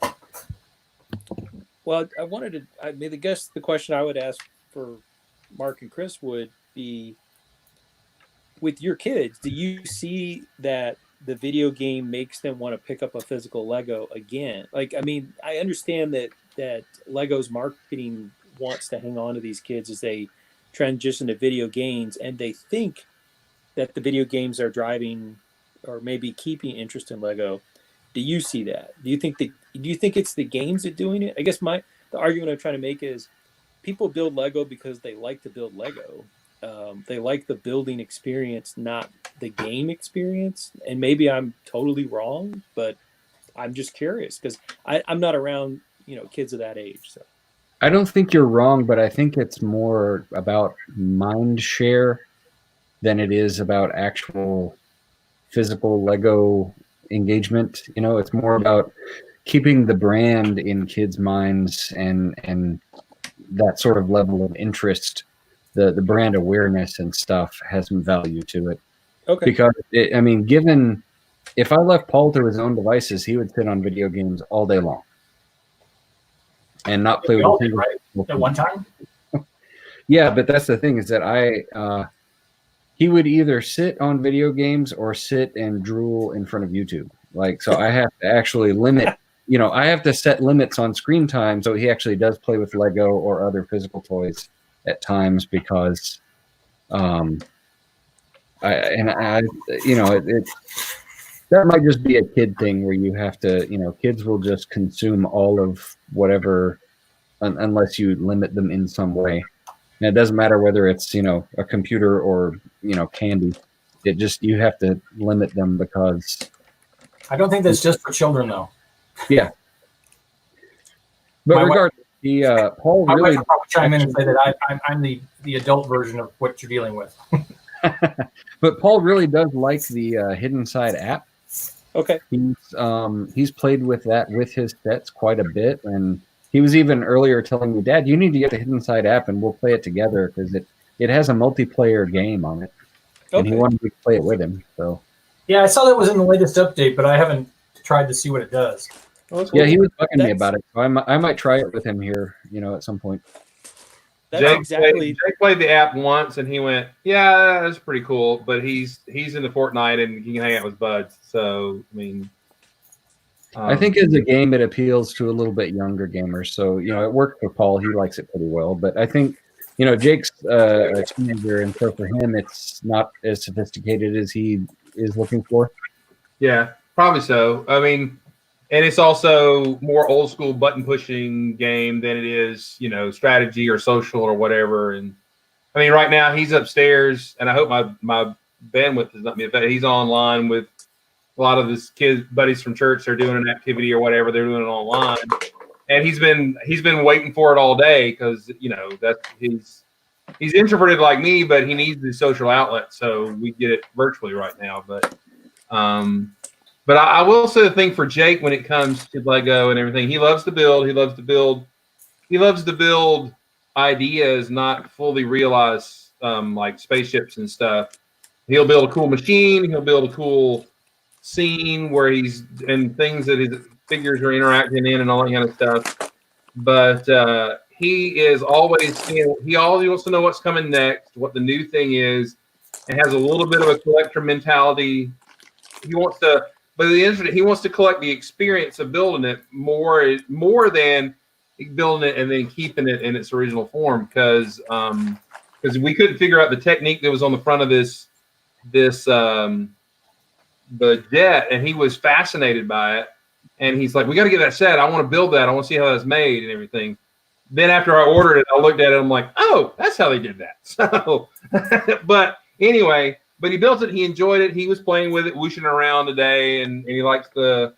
Well, the question I would ask for Mark and Chris would be, with your kids, do you see that the video game makes them want to pick up a physical Lego again? Like, I mean, I understand that Lego's marketing wants to hang on to these kids as they transition to video games, and they think that the video games are driving or maybe keeping interest in Lego. Do you see that? Do you think it's the games that doing it? I guess the argument I'm trying to make is people build Lego because they like to build Lego. They like the building experience, not the game experience. And maybe I'm totally wrong, but I'm just curious because I'm not around, kids of that age. So
I don't think you're wrong, but I think it's more about mind share than it is about actual physical Lego engagement. It's more about keeping the brand in kids' minds and that sort of level of interest. The brand awareness and stuff has some value to it.
Okay.
Because given if I left Paul to his own devices, he would sit on video games all day long and not play with
him, right? At one time.
Yeah, but that's the thing, is that he would either sit on video games or sit and drool in front of YouTube. Like, so I have to actually limit, I have to set limits on screen time so he actually does play with Lego or other physical toys at times because, that might just be a kid thing where you have to, kids will just consume all of whatever unless you limit them in some way. And it doesn't matter whether it's, a computer or, candy. It just, you have to limit them because.
I don't think that's just for children, though.
Yeah. But regardless, Paul
my
really.
wife will probably chime in and say that I'm the adult version of what you're dealing with.
But Paul really does like the Hidden Side app.
Okay.
He's played with that with his sets quite a bit, and he was even earlier telling me, Dad, you need to get the Hidden Side app and we'll play it together because it has a multiplayer game on it. Okay. And he wanted me to play it with him. So
yeah, I saw that was in the latest update, but I haven't tried to see what it does.
Well,
yeah, he was bugging me about it. So I might try it with him here, at some point.
Jake
played the app once and he went, yeah, that's pretty cool. But he's into Fortnite and he can hang out with buds. So, I mean.
I think as a game, it appeals to a little bit younger gamers. So, it worked for Paul. He likes it pretty well. But I think, Jake's a teenager. And so for him, it's not as sophisticated as he is looking for.
Yeah, probably so. I mean, and it's also more old school button pushing game than it is, strategy or social or whatever. And I mean, right now he's upstairs, and I hope my bandwidth is not me. He's online with a lot of his kids, buddies from church. They're doing an activity or whatever. They're doing it online, and he's been waiting for it all day because he's introverted like me, but he needs the social outlet. So we get it virtually right now, but. But I will say the thing for Jake when it comes to Lego and everything, he loves to build. He loves to build ideas, not fully realize like spaceships and stuff. He'll build a cool machine. He'll build a cool scene where and things that his figures are interacting in and all that kind of stuff. But he is always, he always wants to know what's coming next, what the new thing is, and has a little bit of a collector mentality. He wants to. But he wants to collect the experience of building it more than building it and then keeping it in its original form. Because we couldn't figure out the technique that was on the front of the jet, and he was fascinated by it. And he's like, "We got to get that set. I want to build that. I want to see how that's made and everything." Then after I ordered it, I looked at it. I'm like, "Oh, that's how they did that." So, but anyway. But he built it. He enjoyed it. He was playing with it, whooshing around today, and he likes the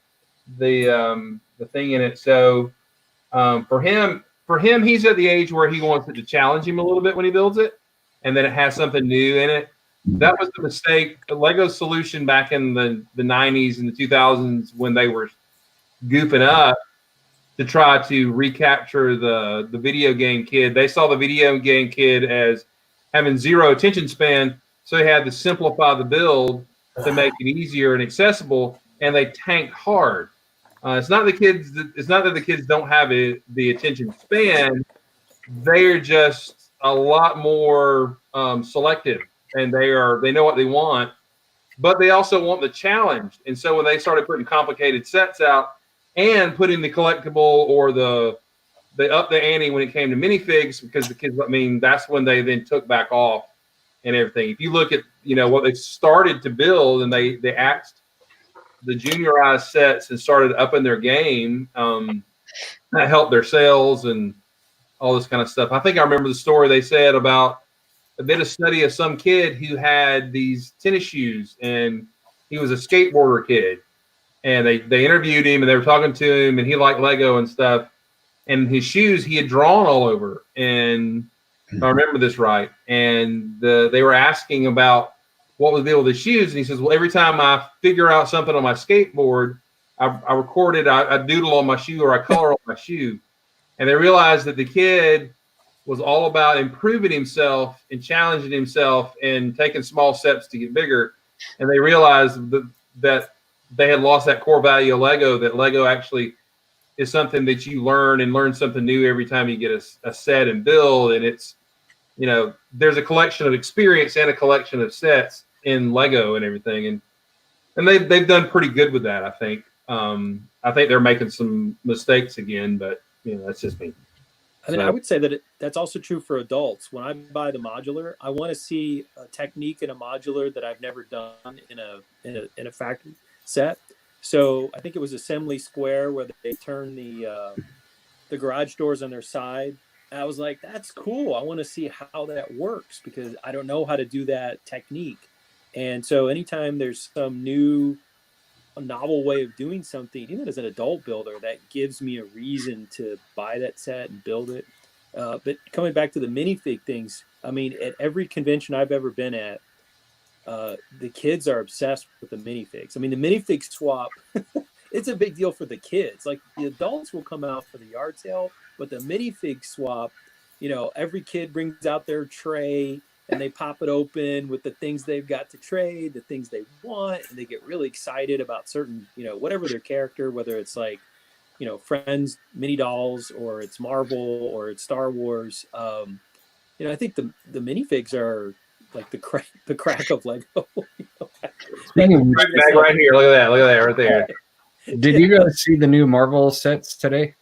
thing in it. So for him, he's at the age where he wants it to challenge him a little bit when he builds it, and then it has something new in it. That was the mistake. The Lego solution back in the 90s and the 2000s when they were goofing up to try to recapture the video game kid. They saw the video game kid as having zero attention span. So they had to simplify the build to make it easier and accessible, and they tanked hard. It's not that the kids don't have the attention span; they're just a lot more selective, and they know what they want, but they also want the challenge. And so when they started putting complicated sets out and putting the collectible or they upped the ante when it came to minifigs because the kids, that's when they then took back off. And everything. If you look at what they started to build, and they axed the juniorized sets and started upping their game, that helped their sales and all this kind of stuff. I think I remember the story they said about a bit of study of some kid who had these tennis shoes, and he was a skateboarder kid, and they interviewed him and they were talking to him, and he liked Lego and stuff, and his shoes he had drawn all over. And if I remember this right, and they were asking about what was the deal with the shoes, and he says, "Well, every time I figure out something on my skateboard, I record it, I doodle on my shoe or I color on my shoe." And they realized that the kid was all about improving himself and challenging himself and taking small steps to get bigger. And they realized that they had lost that core value of Lego. That Lego actually is something that you learn something new every time you get a set and build, and it's there's a collection of experience and a collection of sets in Lego and everything, and they've done pretty good with that. I think. I think they're making some mistakes again, but that's just me.
I mean, I would say that that's also true for adults. When I buy the modular, I want to see a technique in a modular that I've never done in a factory set. So I think it was Assembly Square where they turn the garage doors on their side. And I was like, that's cool. I want to see how that works because I don't know how to do that technique. And so anytime there's some new a novel way of doing something, even as an adult builder, that gives me a reason to buy that set and build it. But coming back to the minifig things, I mean, at every convention I've ever been at, the kids are obsessed with the minifigs. I mean, the minifig swap, it's a big deal for the kids. Like the adults will come out for the yard sale, but the minifig swap, every kid brings out their tray and they pop it open with the things they've got to trade, the things they want, and they get really excited about certain, whatever their character, whether it's like, Friends, mini dolls, or it's Marvel, or it's Star Wars. I think the minifigs are like the crack of Lego.
Right here, look at that, right there.
Did you guys see the new Marvel sets today?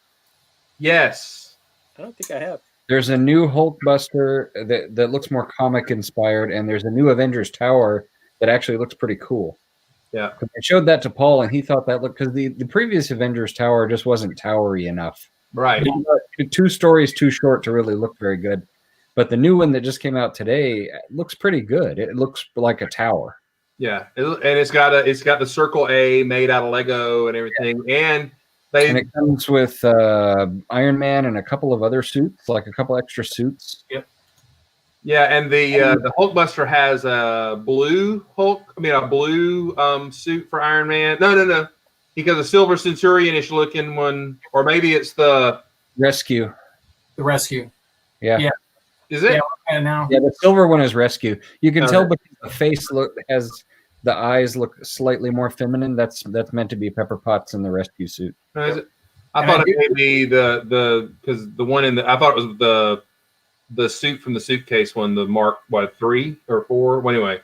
Yes.
I don't think I have.
There's a new Hulkbuster that looks more comic inspired, and there's a new Avengers Tower that actually looks pretty cool.
Yeah.
I showed that to Paul, and he thought that looked because the previous Avengers Tower just wasn't towery enough.
Right.
2 stories too short to really look very good. But the new one that just came out today looks pretty good. It looks like a tower.
Yeah, and it's got the Circle A made out of Lego and everything, and it
comes with Iron Man and a couple of other suits, like a couple extra suits.
Yep. Yeah, and the Hulkbuster has a blue suit for Iron Man. No, because the Silver Centurion-ish looking one, or maybe it's the
Rescue.
The Rescue.
Yeah.
Is it?
Yeah, now.
Yeah, the silver one is Rescue. You can tell because the face the eyes look slightly more feminine. That's meant to be Pepper Potts in the Rescue suit.
Is it? I thought it may be because the one I thought it was the suit from the suitcase one, the Mark 3 or 4. Well, anyway,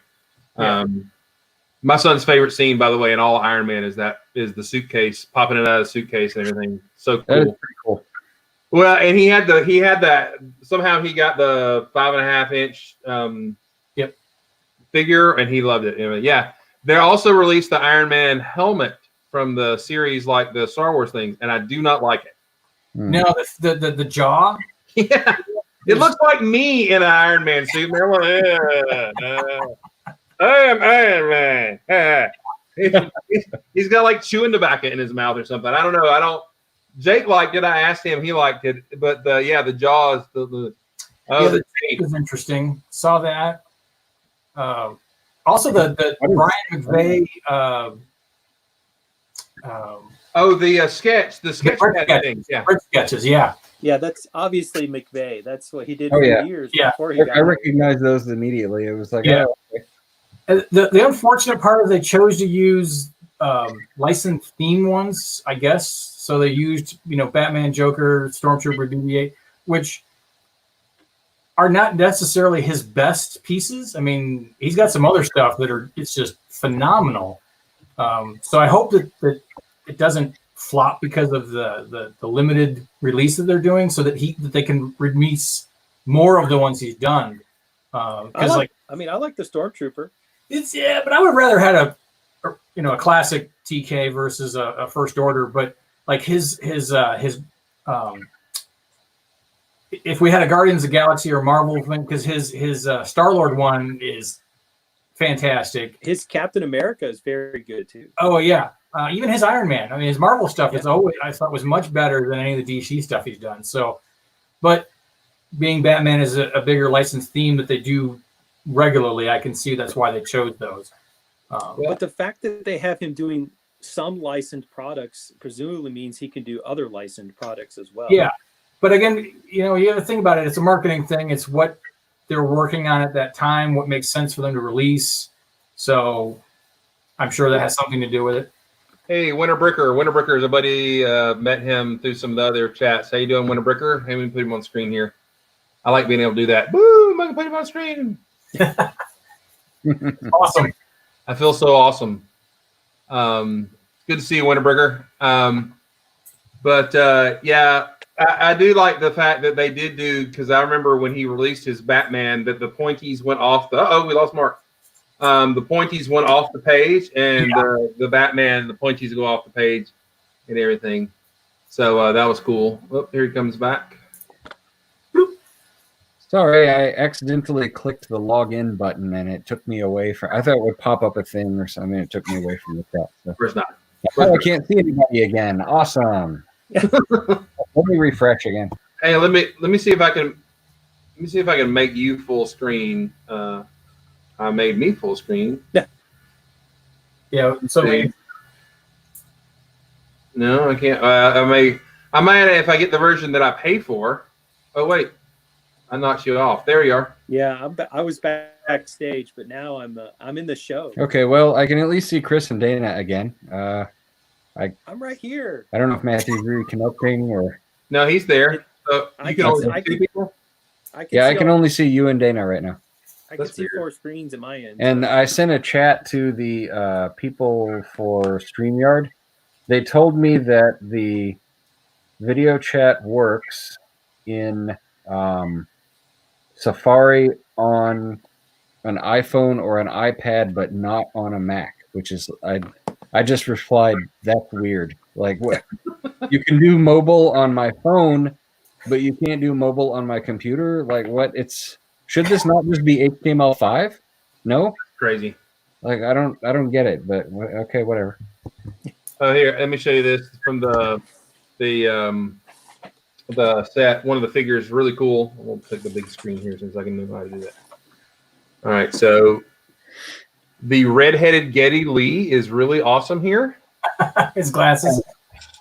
my son's favorite scene, by the way, in all Iron Man is the suitcase popping it out of the suitcase and everything. So cool.
That is pretty cool.
Well, and he had that somehow he got the 5.5-inch figure and he loved it. Anyway, yeah, they also released the Iron Man helmet from the series, like the Star Wars thing, and I do not like it.
No, the jaw.
Yeah, it looks like me in an Iron Man suit. Man, I am Iron Man. He's got like chewing tobacco in his mouth or something. I don't know. Jake liked it. I asked him. He liked it. But the jaws. The
tape is interesting. Saw that. Also, the Brian McVeigh.
The sketch. The sketch things. Yeah.
Sketches. Yeah.
Yeah, that's obviously McVeigh. That's what he did for years before he got.
I recognized those immediately. It was like,
okay. The unfortunate part is they chose to use licensed theme ones, I guess. So they used, Batman, Joker, Stormtrooper, BB-8, which are not necessarily his best pieces. I mean, he's got some other stuff it's just phenomenal. So I hope that it doesn't flop because of the limited release that they're doing, so that they can release more of the ones he's done.
I like the Stormtrooper.
But I would rather had a classic TK versus a First Order, but like his if we had a Guardians of the Galaxy or Marvel thing, because his Star-Lord one is fantastic.
His Captain America is very good too.
Oh yeah, even his Iron Man. I mean, his Marvel stuff is always, I thought, was much better than any of the DC stuff he's done. So, but being Batman is a bigger licensed theme that they do regularly, I can see that's why they chose those.
But the fact that they have him doing some licensed products presumably means he can do other licensed products as well.
Yeah, but again, you have to think about it. It's a marketing thing. It's what they're working on at that time, what makes sense for them to release. So I'm sure that has something to do with it.
Hey, Winter Bricker is a buddy. Met him through some of the other chats. How you doing, Winter Bricker? Hey, let me put him on screen here. I like being able to do that. Boom! I can put him on screen.
Awesome.
I feel so awesome. Good to see you, Winterberger. Yeah, I do like the fact that they did do, because I remember when he released his Batman that the pointies went off the. We lost Mark. The pointies went off the page, and the Batman, the pointies go off the page, and everything. So that was cool. Oh, here he comes back.
Sorry, I accidentally clicked the login button and it took me away from. I thought it would pop up a thing or something. It took me away from the chat. So.
Of course not.
Oh, I can't see anybody again. Awesome. Let me refresh again.
Hey, let me see if I can. Let me see if I can make you full screen. I made me full screen.
Yeah. So
No, I can't. I might if I get the version that I pay for. Oh wait, I knocked you off. There you are.
Yeah, I was backstage, but now I'm in the show.
Okay, well, I can at least see Chris and Dana again.
I'm right here.
I don't know if Matthew's reconnecting or.
No, he's there. So
I
you can
can-
only
I
see
can-
people.
I
can only see you and Dana right now.
I can
That's
see
weird.
4 screens at my end.
And I sent a chat to the people for StreamYard. They told me that the video chat works in Safari on an iPhone or an iPad, but not on a Mac, which is I just replied, that's weird. Like, what? You can do mobile on my phone, but you can't do mobile on my computer? Like, what? Should this not just be HTML5? No?
Crazy.
Like, I don't get it, but okay, whatever.
Oh, here, let me show you this from the set. One of the figures, really cool. We'll take the big screen here since I can know how to do that. All right, so the red-headed Geddy Lee is really awesome here.
his glasses.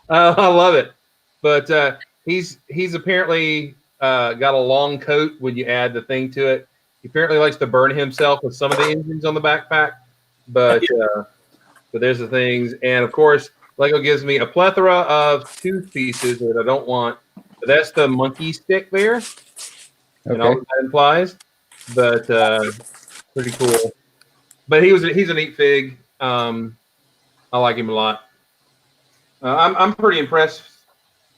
I love it, but he's apparently got a long coat when you add the thing to it. He apparently likes to burn himself with some of the engines on the backpack, but there's the things. And of course, Lego gives me a plethora of tooth pieces that I don't want. But that's the monkey stick there, and all
Okay.
that implies. But pretty cool. But he's a neat fig. I like him a lot. I'm pretty impressed.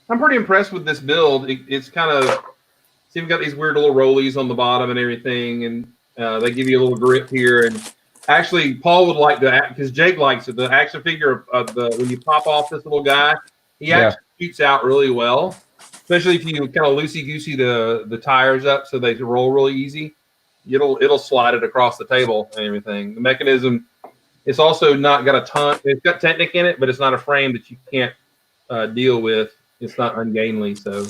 I'm pretty impressed with this build. It's kind of, see, we've got these weird little rollies on the bottom and everything, and they give you a little grip here. And actually, Paul would like to, because Jake likes it, the action figure of the when you pop off this little guy, he actually shoots out really well. Especially if you kind of loosey goosey the tires up so they roll really easy. It'll slide it across the table and everything. The mechanism, it's also not got a ton. It's got Technic in it, but it's not a frame that you can't deal with. It's not ungainly. So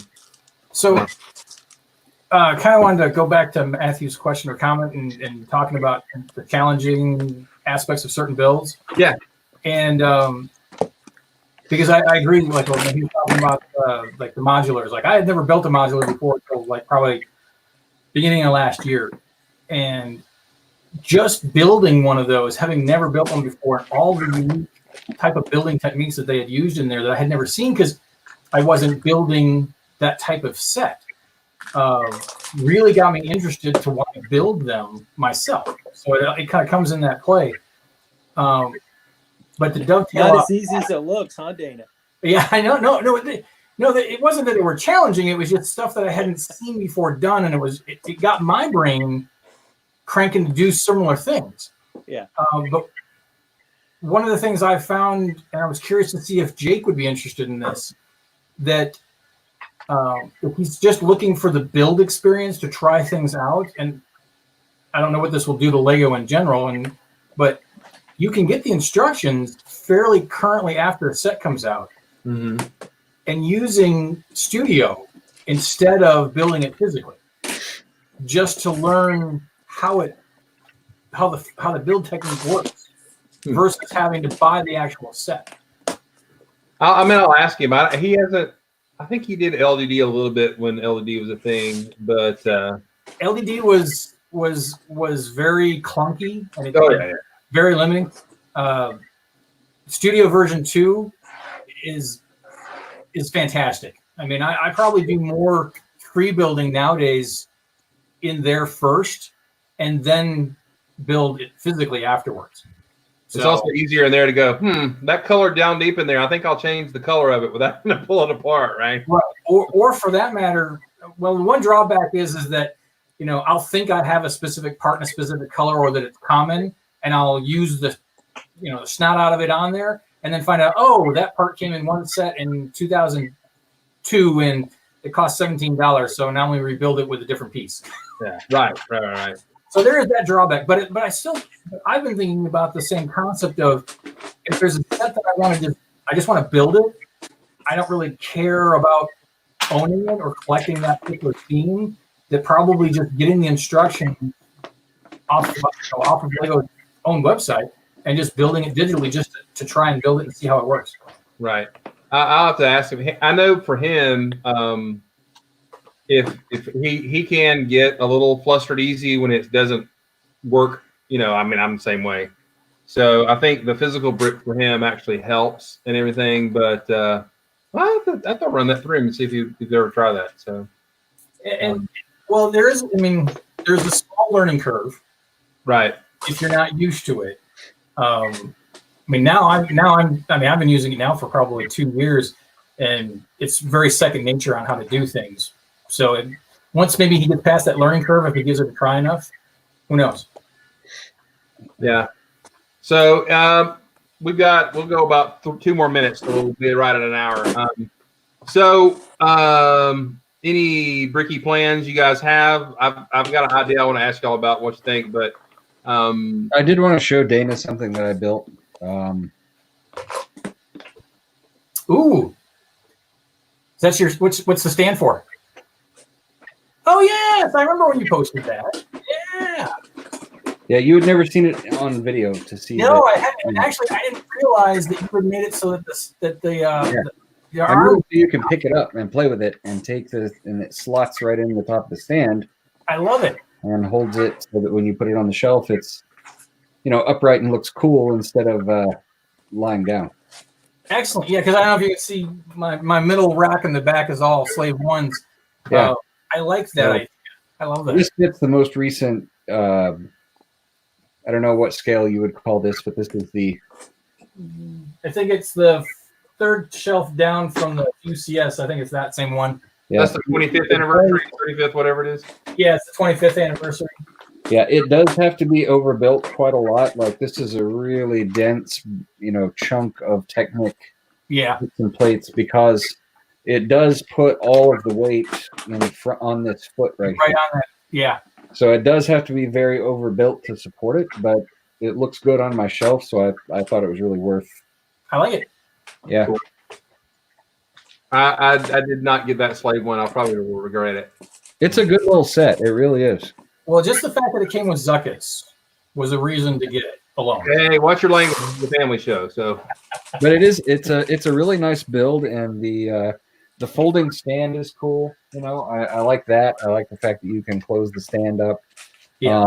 kind of wanted to go back to Matthew's question or comment and talking about the challenging aspects of certain builds.
Yeah.
And because I agree, like when he was talking about like the modulars, like I had never built a modular before until like probably beginning of last year. And just building one of those, having never built one before, and all the unique type of building techniques that they had used in there that I had never seen because I wasn't building that type of set, really got me interested to want to build them myself. So it kind of comes in that play. But the dovetail,
Not as easy as it looks, huh, Dana?
yeah, I know. No, it wasn't that they were challenging. It was just stuff that I hadn't seen before done, and it got my brain cranking to do similar things.
Yeah.
But one of the things I found, and I was curious to see if Jake would be interested in this, that if he's just looking for the build experience to try things out, and I don't know what this will do to Lego in general, but you can get the instructions fairly currently after a set comes out, and using Studio instead of building it physically, just to learn how the build technique works versus having to buy the actual set.
I'll ask him. He hasn't. I think he did LDD a little bit when LDD was a thing, but
LDD was very clunky and very limiting. Studio version 2 is fantastic. I mean, I probably do more free building nowadays in there first and then build it physically afterwards.
It's also easier in there to go, that color down deep in there, I think I'll change the color of it without having to pull it apart, right?
Right. Or for that matter, well, the one drawback is that, I'll think I have a specific part in a specific color or that it's common, and I'll use the snot out of it on there and then find out, oh, that part came in one set in 2002 and it cost $17. So now we rebuild it with a different piece.
Yeah. Right.
So there is that drawback, but I've been thinking about the same concept of if there's a set that I just want to build it. I don't really care about owning it or collecting that particular theme. That probably just getting the instruction off of Lego's own website and just building it digitally just to try and build it and see how it works.
Right. I'll have to ask him. I know for him, if he can get a little flustered easy when it doesn't work, I'm the same way. So I think the physical brick for him actually helps and everything. But I have to run that through him and see if he'd ever try that. So,
well, there's a small learning curve,
right?
If you're not used to it. I've been using it now for probably 2 years, and it's very second nature on how to do things. So once maybe he gets past that learning curve, if he gives it a try enough, who knows?
Yeah. So we'll go about 2 more minutes, so we'll be right at an hour. Any bricky plans you guys have? I've got an idea I want to ask y'all about what you think, but
I did want to show Dana something that I built.
Ooh, that's what's the stand for? Oh yes, I remember when you posted that.
Yeah, you had never seen it on video to see.
No, I haven't. Actually, I didn't realize that you had made it so that
you can pick it up and play with it and and it slots right in the top of the stand.
I love it.
And holds it so that when you put it on the shelf, it's upright and looks cool instead of lying down.
Excellent. Yeah, because I don't know if you can see my middle rack in the back is all slave ones.
Yeah,
I like that idea. I love that.
This fits the most recent. I don't know what scale you would call this, but this is
I think it's the third shelf down from the UCS. I think it's that same one.
Yeah.
That's the 25th anniversary, 35th, whatever it is.
Yeah, it's the 25th anniversary.
Yeah, it does have to be overbuilt quite a lot. Like this is a really dense, chunk of Technic bits and plates because it does put all of the weight in front on this foot right here.
On that. Yeah.
So it does have to be very overbuilt to support it, but it looks good on my shelf, so I thought it was really worth.
I like it.
Yeah.
Cool. I did not get that slave one. I'll probably regret it.
It's a good little set. It really is.
Well, just the fact that it came with Zuckets was a reason to get it alone.
Hey, watch your language. It's a family show. So,
but it's a really nice build, and the folding stand is cool. I like that. I like the fact that you can close the stand up.
Yeah.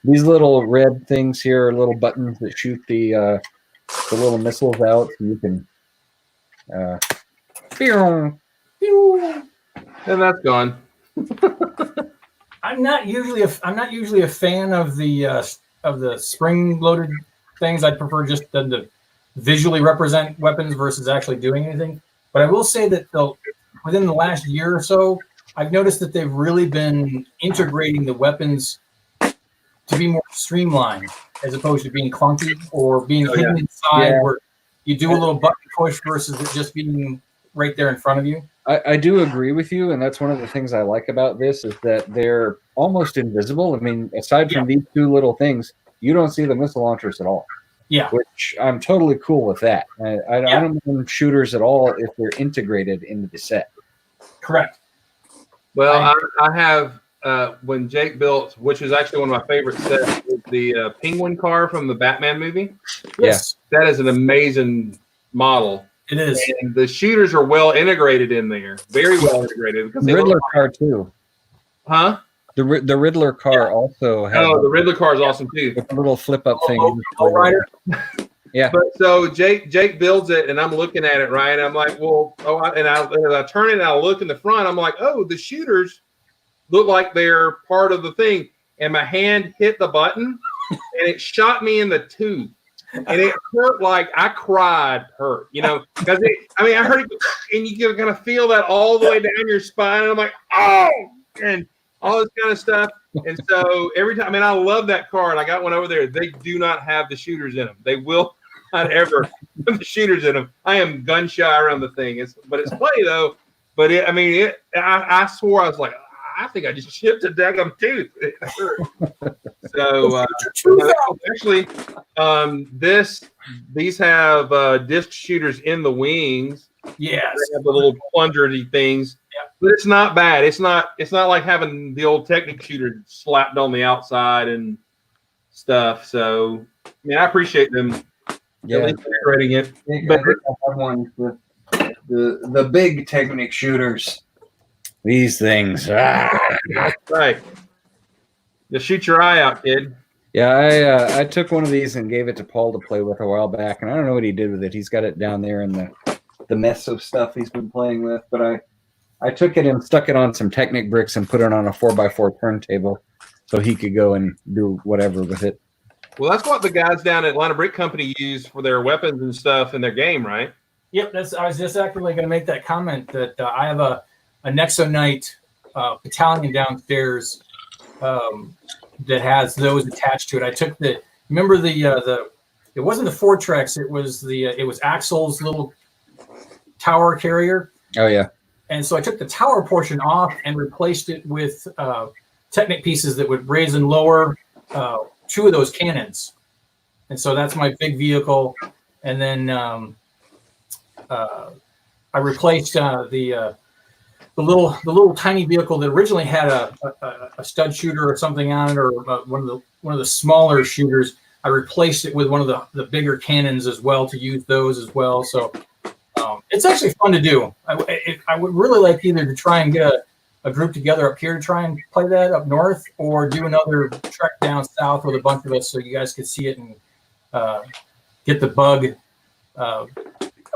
These little red things here are little buttons that shoot the little missiles out. So you can.
And that's gone.
I'm not usually a fan of the spring-loaded things. I'd prefer just them to visually represent weapons versus actually doing anything. But I will say that within the last year or so, I've noticed that they've really been integrating the weapons to be more streamlined as opposed to being clunky or being hidden inside where you do a little button push versus it just being right there in front of you.
I do agree with you, and that's one of the things I like about this is that they're almost invisible. I mean, aside from these two little things, you don't see the missile launchers at all.
Yeah.
Which I'm totally cool with that. I don't mind shooters at all if they're integrated into the set.
Correct.
Well, I have when Jake built, which is actually one of my favorite sets, the Penguin car from the Batman movie.
Yes.
Yeah. That is an amazing model.
It is.
And the shooters are well integrated in there. Very well integrated. Because
the Riddler car too.
Huh?
The Riddler car also has.
Oh, the Riddler car is awesome too.
With a little flip up thing.
Rider.
Yeah.
But so Jake builds it, and I'm looking at it, right? And I'm like, well, as I turn it and I look in the front, I'm like, oh, the shooters look like they're part of the thing. And my hand hit the button, and it shot me in the tooth. And it hurt like I cried, because I heard it, and you can kind of feel that all the way down your spine. And I'm like, oh, and all this kind of stuff. And so every time, I love that card. I got one over there. They do not have the shooters in them. They will not ever put the shooters in them. I am gun shy around the thing. But it's funny though. But I swore I was like, I think I just chipped a daggum tooth. It hurt. So actually, these have disc shooters in the wings.
Yes,
they have the little plunger-y things. Yeah. But it's not bad. It's not like having the old Technic shooter slapped on the outside and stuff. So I appreciate them.
Yeah,
at least creating it.
But I have one with the big Technic shooters.
These things.
That's right. Just shoot your eye out, kid.
Yeah, I took one of these and gave it to Paul to play with a while back, and I don't know what he did with it. He's got it down there in the mess of stuff he's been playing with. But I took it and stuck it on some Technic bricks and put it on a 4x4 turntable so he could go and do whatever with it.
Well, that's what the guys down at Atlanta Brick Company use for their weapons and stuff in their game, right?
Yep, I was just actually going to make that comment that I have a Nexonite battalion downstairs that has those attached to it. I took it wasn't the Fortrex, it was Axel's little tower carrier.
Oh yeah.
And so I took the tower portion off and replaced it with Technic pieces that would raise and lower two of those cannons. And so that's my big vehicle. And then I replaced the little tiny vehicle that originally had a stud shooter or something on it, or one of the smaller shooters. I replaced it with one of the bigger cannons as well to use those as well. So it's actually fun to do. I would really like either to try and get a group together up here to try and play that up north, or do another trek down south with a bunch of us so you guys could see it and get the bug of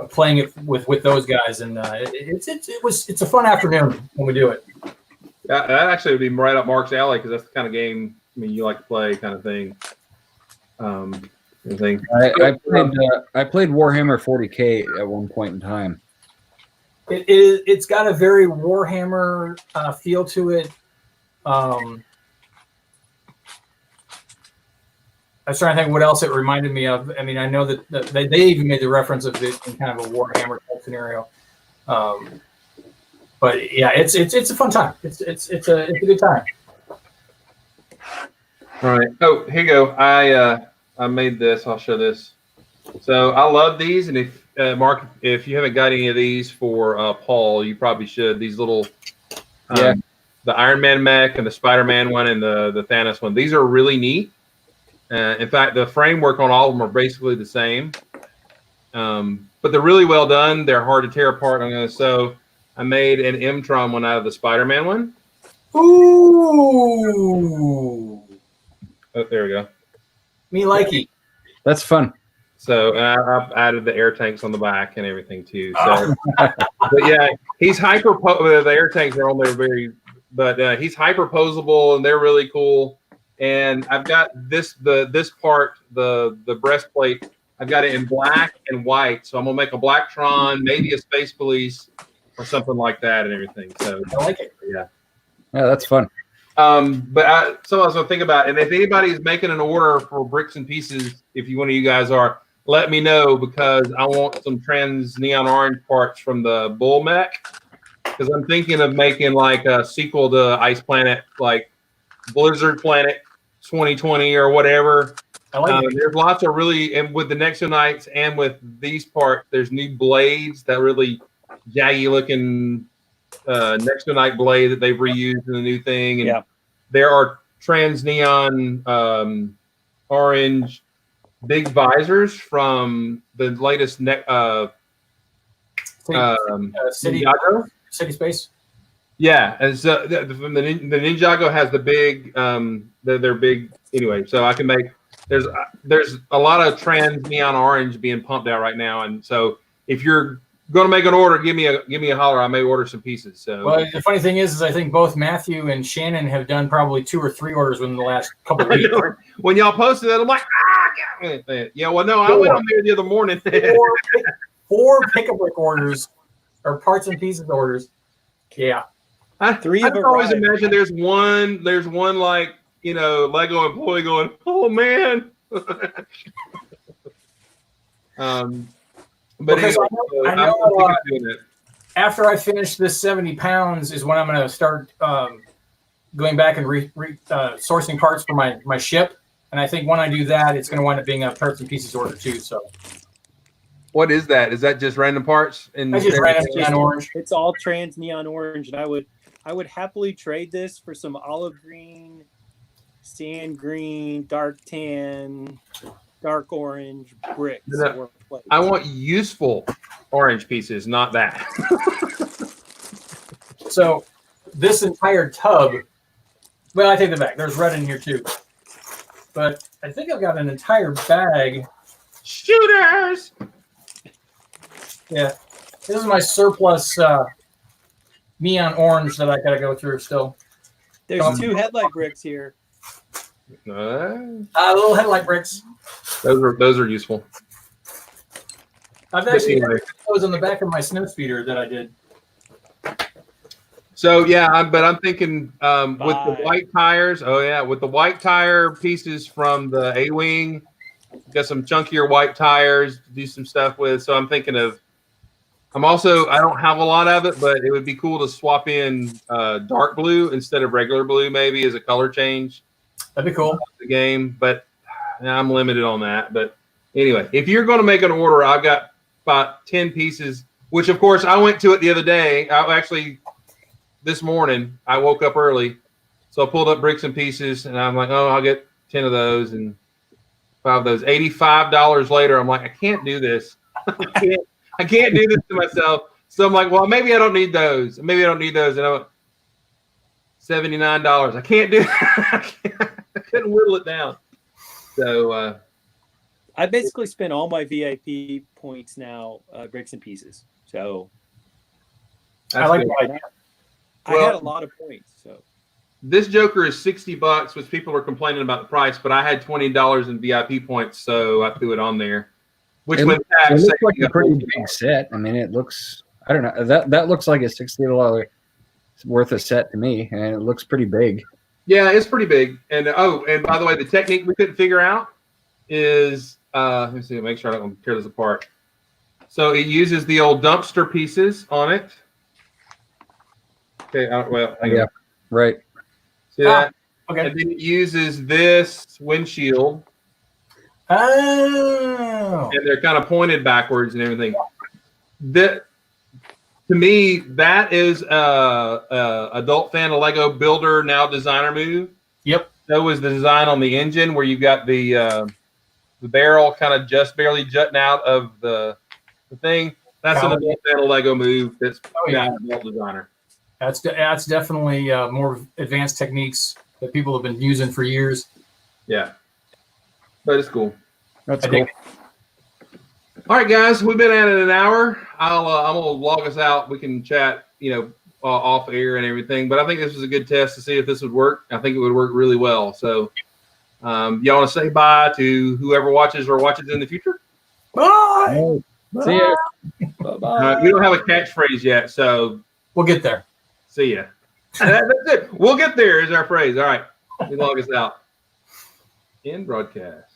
playing it with those guys. And it's a fun afternoon when we do it.
That actually would be right up Mark's alley, because that's the kind of game you like to play, kind of thing.
I played Warhammer 40K at one point in time.
It's got a very Warhammer feel to it. I was trying to think what else it reminded me of. I know that they even made the reference of it in kind of a Warhammer type scenario. But yeah, it's a fun time. It's a good time.
All right. Oh, here you go. I made this. I'll show this. So I love these, and if Mark, if you haven't got any of these for Paul, you probably should. These little, the Iron Man mech and the Spider-Man one and the Thanos one. These are really neat. In fact, the framework on all of them are basically the same, but they're really well done. They're hard to tear apart. So I made an M-Tron one out of the Spider-Man one.
Ooh.
Oh, there we go.
Me likey.
That's fun.
So I've added the air tanks on the back and everything too. So, but yeah, he's hyper. The air tanks are on there but he's hyper posable and they're really cool. And I've got this part, the breastplate. I've got it in black and white. So I'm gonna make a black Tron, maybe a Space Police or something like that, and everything. So
I like it.
Yeah,
that's fun.
But so I was gonna think about, and if anybody's making an order for bricks and pieces, if one of you guys are, let me know, because I want some trans neon orange parts from the Bull Mech, because I'm thinking of making like a sequel to Ice Planet, like Blizzard Planet 2020 or whatever.
I like it.
There's lots of really, and with the Nexonites and with these parts, there's new blades, that really jaggy looking Nexonite blade that they've reused in the new thing. And there are trans neon orange big visors from the latest
City Space.
Yeah, and so the Ninjago has the big, they're big anyway. So I can make, there's a lot of trans neon orange being pumped out right now, and so if you're going to make an order, give me a holler. I may order some pieces. So
Well, the funny thing is I think both Matthew and Shannon have done probably 2 or 3 orders within the last couple of weeks.
when y'all posted that, I'm like, yeah. Well, no, I went on there the other morning.
4 pick-a-brick orders or parts and pieces orders. Yeah.
I've always imagined there's one like, Lego employee going, oh man. But
because
anyway,
I know
I'm thinking of doing it.
After I finish this 70 pounds is when I'm going to start going back and sourcing parts for my ship. And I think when I do that, it's going to wind up being a parts and pieces order too. So,
what is that? Is that just random parts?
I just random neon orange.
It's all trans neon orange, and I would happily trade this for some olive green, sand green, dark tan, dark orange bricks.
I want useful orange pieces, not that.
So this entire tub, well, I take that back. There's red in here too. But I think I've got an entire bag.
Shooters!
Yeah. This is my surplus neon orange that I got to go through still.
There's 2 headlight bricks here.
Little headlight bricks.
Those are useful.
I've actually got those on the back of my snow speeder that I did.
So yeah, but I'm thinking with the white tires. Oh yeah, with the white tire pieces from the A-wing, got some chunkier white tires to do some stuff with. So I'm thinking of. I don't have a lot of it, but it would be cool to swap in dark blue instead of regular blue, maybe as a color change.
That'd be cool.
The game, but I'm limited on that. But anyway, if you're going to make an order, I've got about 10 pieces, which of course I went to it the other day. This morning, I woke up early, so I pulled up bricks and pieces, and I'm like, oh, I'll get 10 of those and 5 of those. $85 later, I'm like, I can't do this. I can't do this to myself. So I'm like, well, maybe I don't need those. And I went, $79. I can't do that. I couldn't whittle it down. So
I basically spent all my VIP points now, bricks and pieces. So
I like that.
I had a lot of points. So
this Joker is $60, which people are complaining about the price, but I had $20 in VIP points, so I threw it on there. Which
it looks like a pretty big set. I mean, it looks. I don't know. That looks like a $60 worth of set to me, and it looks pretty big.
Yeah, it's pretty big. And by the way, the technique we couldn't figure out is let me see, make sure I don't tear this apart. So it uses the old dumpster pieces on it. Okay,
yeah, right.
See that?
Okay.
And then it uses this windshield.
Oh.
And they're kind of pointed backwards and everything. To me, that is adult fan of Lego builder now designer move.
Yep.
That was the design on the engine where you've got the barrel kind of just barely jutting out of the thing. That's an adult fan of Lego move. That's adult designer.
That's definitely more advanced techniques that people have been using for years.
Yeah. But it's cool.
That's cool.
All right, guys, we've been at it an hour. I'm gonna log us out. We can chat, off air and everything. But I think this was a good test to see if this would work. I think it would work really well. So, y'all want to say bye to whoever watches or watches in the future?
Bye.
See ya.
bye-bye.
We don't have a catchphrase yet, so
We'll get there.
see ya. That's it. We'll get there is our phrase. All right, we log us out. End broadcast.